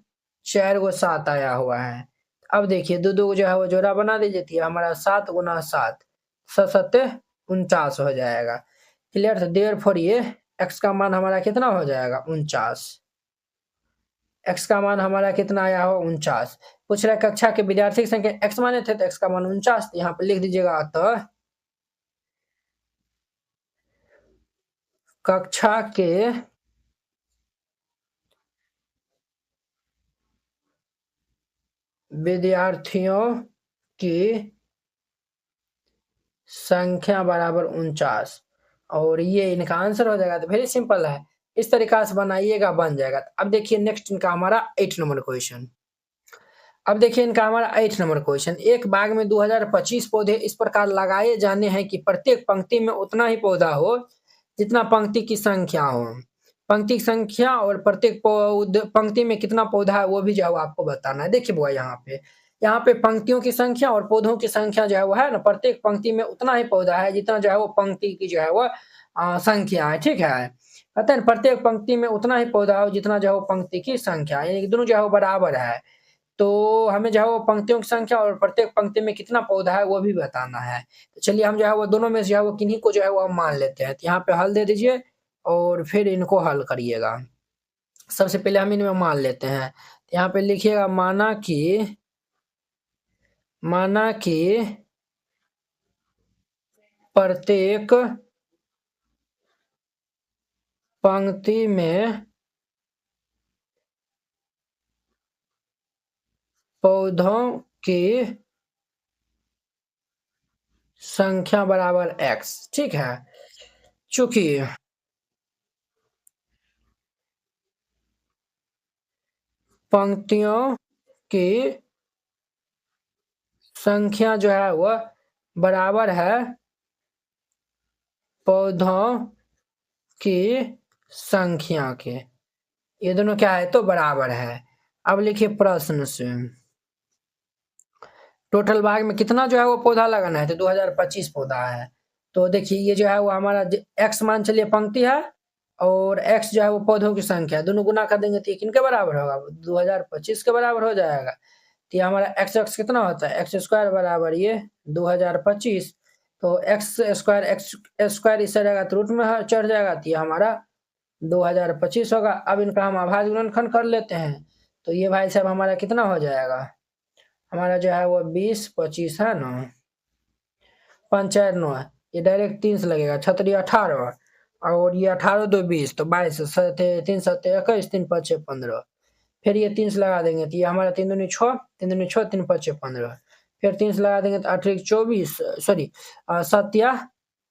4 गो 7 आया हुआ है। अब देखिए दो दो जो है वो जोड़ा बना दीजिए, तो हमारा 7 गुना 7, 7 49 हो जाएगा। क्लियर, तो देयर फॉर ये x का मान हमारा कितना हो जाएगा, 49। x का मान हमारा कितना आया हो, 49। पूछ रहा है कक्षा के विद्यार्थी की संख्या x माने थे तो x का मान 49, तो यहाँ पे लिख दीजिएगा अतः कक्षा के विद्यार्थियों की संख्या बराबर 49, और ये इनका आंसर हो जाएगा। तो वेरी सिंपल है, इस तरीका से बनाइएगा, बन जाएगा। अब देखिए नेक्स्ट इनका हमारा 8 नंबर क्वेश्चन। अब देखिए इनका हमारा 8 नंबर क्वेश्चन, एक बाग में 2025 पौधे इस प्रकार लगाए जाने हैं कि प्रत्येक पंक्ति में उतना ही पौधा हो जितना पंक्ति की संख्या हो। पंक्ति की संख्या और प्रत्येक पंक्ति में कितना पौधा है वो भी जो है आपको बताना है। देखिए बुआ यहाँ पे पंक्तियों की संख्या और पौधों की संख्या जो है वो है ना, प्रत्येक पंक्ति में उतना ही पौधा है जितना जो है वो पंक्ति की जो है वो संख्या है। ठीक है, कहते हैं प्रत्येक पंक्ति में उतना ही पौधा हो जितना जो है वो पंक्ति की संख्या, यानी दोनों जो है वो बराबर है। तो हमें जो है वो पंक्तियों की संख्या और प्रत्येक पंक्ति में कितना पौधा है वो भी बताना है। तो चलिए हम जो है वो दोनों में जो है वो किन्हीं को जो है वो हम मान लेते हैं। तो यहाँ पे हल दे दीजिए और फिर इनको हल करिएगा। सबसे पहले हम इनमें मान लेते हैं, तो यहाँ पे लिखिएगा माना कि प्रत्येक पंक्ति में पौधों की संख्या बराबर x। ठीक है, चूंकि पंक्तियों की संख्या जो है वह बराबर है पौधों की संख्या के। ये दोनों क्या है तो बराबर है। अब लिखिए प्रश्न से, टोटल बाग में कितना जो है वो पौधा लगाना है तो 2025 पौधा है। तो देखिए ये जो है वो हमारा x मान चलिए पंक्ति है और x जो है वो पौधों की संख्या है, दोनों गुना कर देंगे तो ये किनके बराबर होगा 2025 के बराबर हो जाएगा। तो ये हमारा x कितना होता है एक्स स्क्वायर बराबर ये 2025, तो एक्स स्क्वायर इससे रहेगा तो रूट में चढ़ जाएगा तो ये हमारा 2025 होगा। अब इनका हम अभाज्य गुणनखंड कर लेते हैं तो ये भाई साहब हमारा कितना हो जाएगा, हमारा जो है वो 20 25 है ना, 5 4 9 है, ये डायरेक्ट 3 से लगेगा, 6 18 और ये 18 2 20 तो 22 3 7 21 3 5 6 15, फिर ये 3 से लगा देंगे तो ये हमारा 3 दूनी 6 3 दूनी 6 3 5 6 15, फिर 3 से लगा देंगे तो 8 1 24 सॉरी 7 या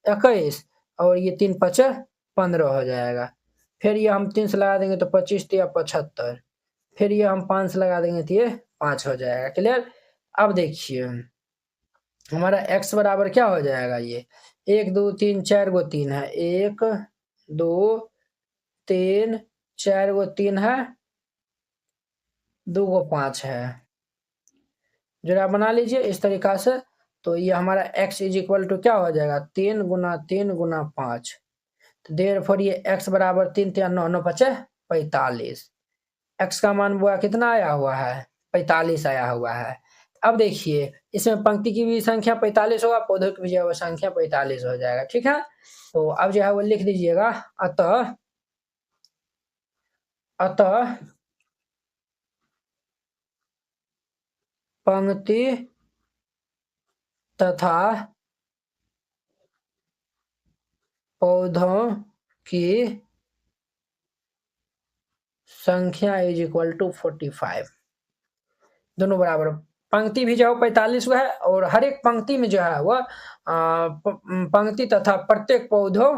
21 और ये 3 5 15 हो जाएगा। फिर ये हम 3 से लगा देंगे तो 25 या 75, फिर ये हम 5 से लगा देंगे तो ये 5 हो जाएगा। क्लियर। अब देखिए हमारा x बराबर क्या हो जाएगा, ये 1 2 3 4 गो 3 है, 1 2 3 4 गो 3 है, 2 गो 5 है, जरा बना लीजिए इस तरीका से। तो ये हमारा x इज इक्वल टू क्या हो जाएगा 3 गुना 3 गुना 5, तो देयरफॉर ये x बराबर 3 3 9 9 5 45, x का मान बुआ कितना आया हुआ है 45 आया हुआ है। अब देखिए इसमें पंक्ति की भी संख्या 45 होगा, पौधों की भी जो है संख्या 45 हो जाएगा। ठीक है, तो अब जो है वो लिख दीजिएगा, अतः अतः पंक्ति तथा पौधों की संख्या इज इक्वल टू 45, दोनों बराबर। पंक्ति भी जो है 45 है और हर एक पंक्ति में जो है वह पंक्ति तथा प्रत्येक पौधों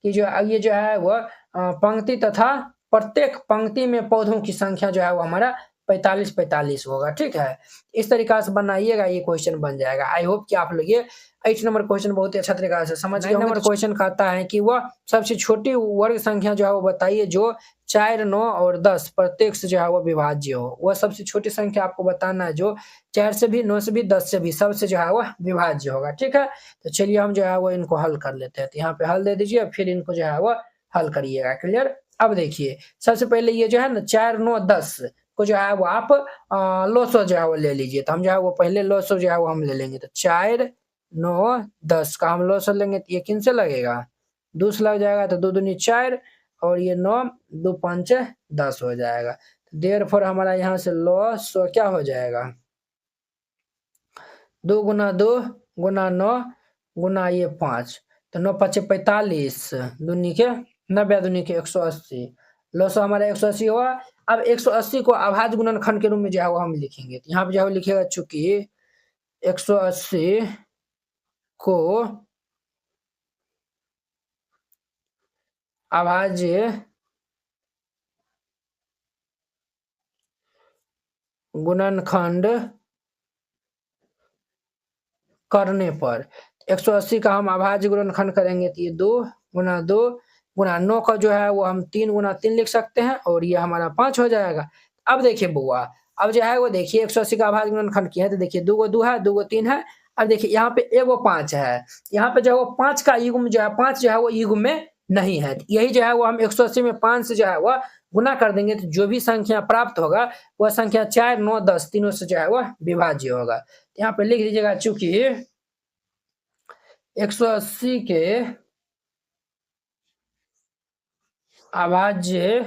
की जो ये जो है वह पंक्ति तथा प्रत्येक पंक्ति में पौधों की संख्या जो है वो हमारा 45 45 होगा। ठीक है, इस तरीका से बनाइएगा, ये क्वेश्चन बन जाएगा। आई होप कि आप लोग ये 8 नंबर क्वेश्चन बहुत ही अच्छा तरीका से समझ गए। नंबर क्वेश्चन कहता है कि वह सबसे छोटी वर्ग संख्या जो है वो बताइए जो 4 9 और 10 प्रत्येक से जो है वो विभाज्य हो। वह सबसे छोटी संख्या आपको बताना है जो 4 से भी 9 से भी 10 से भी सबसे जो है वह विभाज्य होगा। ठीक है, तो चलिए हम जो है वो इनको हल कर लेते हैं। तो यहाँ पे हल दे दीजिए, फिर इनको जो है वो हल करिएगा। क्लियर। अब देखिए सबसे पहले ये जो है ना 4 9 10 को जो है वो आप लोसो जो है वो ले लीजिए। तो हम जो है वो पहले लोसो जो है वो हम ले लेंगे, तो 4 9 10 का हम लोसो लेंगे तो ये किन से लगेगा 2 से लग जाएगा, तो 2 दूनी 4 और ये 9 2 5 10 हो जाएगा। देयरफॉर हमारा यहाँ से लोसो क्या हो जाएगा 2 गुना 2 गुना 9 गुना ये 5, तो 9 5 45 दूनी के 90 दूनी के 180, लोसो हमारा 180 हुआ। अब 180 को अभाज्य गुणनखंड के रूप में जो है वो हम लिखेंगे, तो यहाँ पे जो है लिखेगा चूंकि 180 को अभाज्य गुणनखंड करने पर 180 का हम अभाज्य गुणनखंड करेंगे तो ये 2 गुना 2 गुना 9 का जो है वो हम 3 गुना 3 लिख सकते हैं और ये हमारा 5 हो जाएगा। अब देखिए बुआ, अब जो है वो देखिए 180 का अभाज्य गुणनखंड किया है, तो देखिए 2 गो 2 है 2 गो 3 है। अब देखिए यहाँ पे 1 गो 5 है, यहाँ पे जो है वो 5 का युग्म जो है 5 जो है वो युग्म में नहीं है, यही जो है वो हम 180 में 5 से जो है वह गुना कर देंगे तो जो भी संख्या प्राप्त होगा वह संख्या 4 9 10 तीनों से जो है वह विभाज्य होगा। यहाँ पे लिख दीजिएगा चूंकि 180 के अभाज्य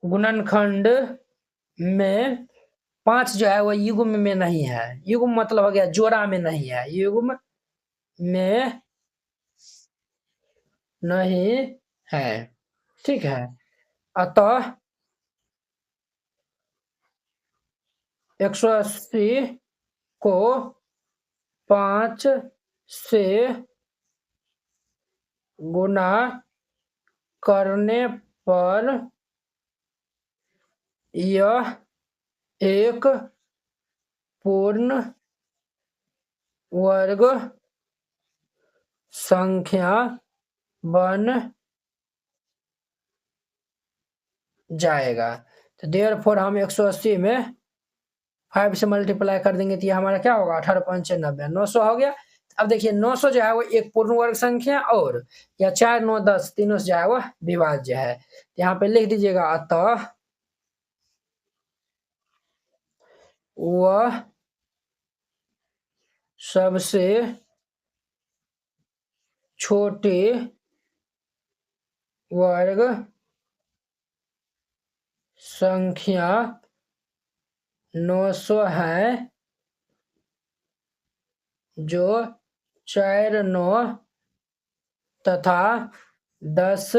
गुणनखंड में 5 जो है वो युग्म में नहीं है, युग्म मतलब हो गया जोड़ा में नहीं है, युग्म में नहीं है। ठीक है, अतः 180 को 5 से गुना करने पर यह एक पूर्ण वर्ग संख्या बन जाएगा। तो देयरफॉर हम 180 में 5 से मल्टीप्लाई कर देंगे तो ये हमारा क्या होगा 18×5 = 900 हो गया। अब देखिए 900 जो है वो एक पूर्ण वर्ग संख्या और या 4 9 10 तीनों से जो है वो विभाज्य है। तो यहाँ पे लिख दीजिएगा अतः वह सबसे छोटे वर्ग संख्या 900 है जो 4 9 तथा 10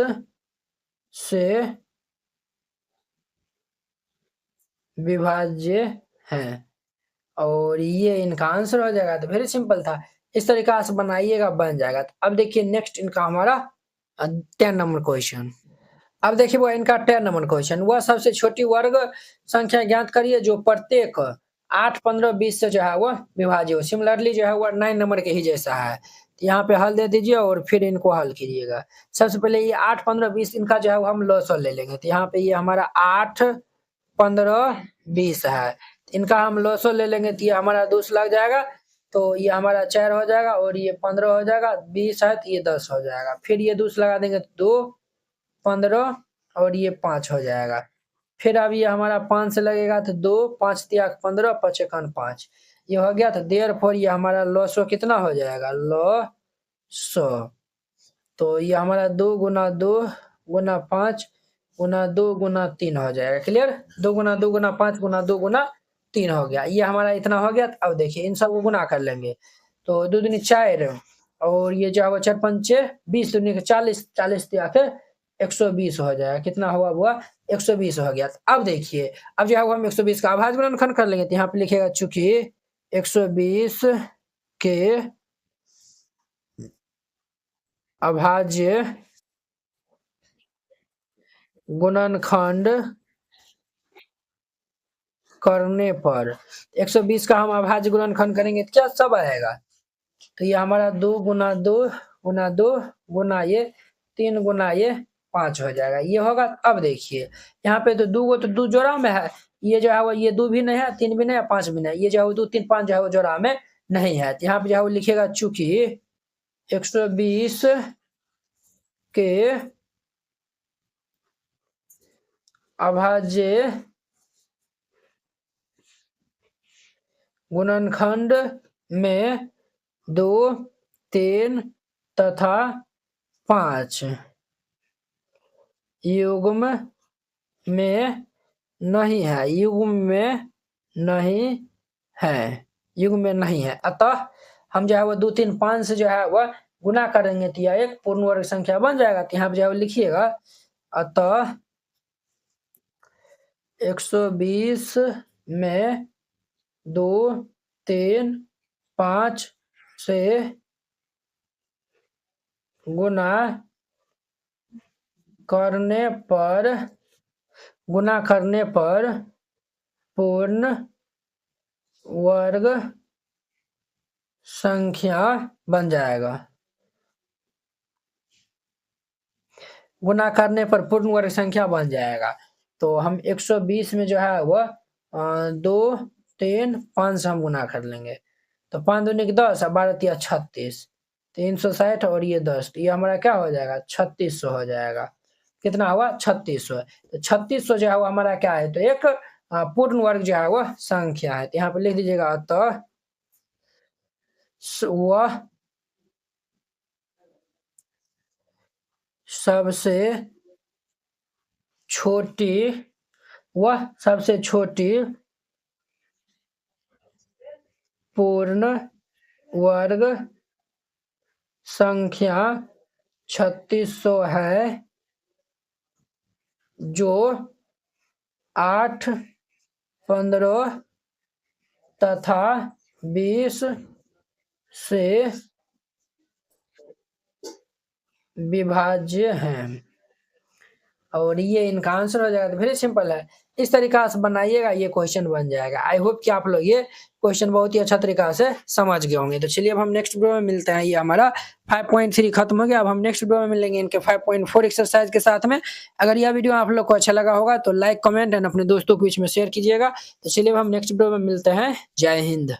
से विभाज्य है और ये इनका आंसर हो जाएगा। तो वेरी सिंपल था, इस तरीका से बनाइएगा बन जाएगा। तो अब देखिए नेक्स्ट इनका हमारा 10 नंबर क्वेश्चन। अब देखिए वो इनका 10 नंबर क्वेश्चन, वह सबसे छोटी वर्ग संख्या ज्ञात करिए जो प्रत्येक 8 15 20 से जो है वह विभाज्य हो। सिमिलरली जो है वह 9 नंबर के ही जैसा है। तो यहाँ पे हल दे दीजिए और फिर इनको हल कीजिएगा। सबसे पहले ये 8 15 20 इनका जो है वो हम लॉसर ले लेंगे। तो यहाँ पे ये हमारा 8 15 20 है, इनका हम लॉसर ले लेंगे तो ये हमारा 2 लग जाएगा। तो ये हमारा 4 हो जाएगा और ये 15 हो जाएगा, 20 है तो ये 10 हो जाएगा। फिर ये 2 लगा देंगे तो 2 15 और ये 5 हो जाएगा। फिर अब ये हमारा 5 से लगेगा तो 2 5 तिया 15 5 1 5 ये हो गया। तो देयरफॉर ये हमारा लॉसो कितना हो जाएगा लॉसो। तो ये हमारा 2 गुना 2 गुना 5 गुना 2 गुना 3 हो जाएगा। क्लियर, 2 गुना 2 गुना 5 गुना 2 गुना 3 हो गया। ये हमारा इतना हो गया। अब देखिए इन सबको गुना कर लेंगे तो 2 दूनी 4 और ये जो है 4 पंचे 20 दूनी 40 40 तिया के 120 हो जाएगा। कितना हुआ हुआ 120 हो गया। अब देखिए अब जो है वो हम 120 का अभाज्य गुणनखंड कर लेंगे। तो यहाँ पे लिखेगा चूंकि 120 के अभाज्य गुणनखंड करने पर 120 का हम अभाज्य गुणनखंड करेंगे तो क्या सब आएगा। तो ये हमारा 2 गुना 2 गुना 2 गुना ये 3 गुना ये 5 हो जाएगा। ये होगा। अब देखिए यहाँ पे तो 2 गो तो 2 जोड़ा में है, ये जो है वो ये 2 भी नहीं है 3 भी नहीं है 5 भी नहीं, ये जो है 2 3 5 जो है वो जोड़ा में नहीं है। तो यहाँ पे जो है वो लिखेगा चूंकि 120 के अभाज्य गुणनखंड में 2 3 तथा 5 युग्म में नहीं है, युग्म में नहीं है, युग्म में नहीं है। अतः हम जो है वो 2 3 5 से जो है वह गुना करेंगे तो यह एक पूर्ण वर्ग संख्या बन जाएगा। तो यहाँ पे जो है लिखिएगा अतः 120 में 2 3 5 से गुना करने पर पूर्ण वर्ग संख्या बन जाएगा। गुना करने पर पूर्ण वर्ग संख्या बन जाएगा। तो हम 120 में जो है वह 2 3 5 से हम गुना कर लेंगे। तो 5 दूनी 10 और 12 तिया 36 360 और ये 10 तो ये हमारा क्या हो जाएगा 3600 हो जाएगा। कितना हुआ 3600। तो 3600 जो है वो हमारा क्या है तो एक पूर्ण वर्ग जो है वह संख्या है। तो यहाँ पे लिख दीजिएगा अतः वह सबसे छोटी पूर्ण वर्ग संख्या 3600 है जो 8 15 तथा 20 से विभाज्य है। और ये इनका आंसर हो जाएगा। तो वेरी सिंपल है, इस तरीका से बनाइएगा, ये क्वेश्चन बन जाएगा। आई होप कि आप लोग ये क्वेश्चन बहुत ही अच्छा तरीका से समझ गए होंगे। तो चलिए अब हम नेक्स्ट वीडियो में मिलते हैं। ये हमारा 5.3 खत्म हो गया। अब हम नेक्स्ट वीडियो में मिलेंगे इनके 5.4 एक्सरसाइज के साथ में। अगर यह वीडियो आप लोग को अच्छा लगा होगा तो लाइक, कमेंट एंड अपने दोस्तों के बीच में शेयर कीजिएगा। तो चलिए अब हम नेक्स्ट वीडियो में मिलते हैं। जय हिंद।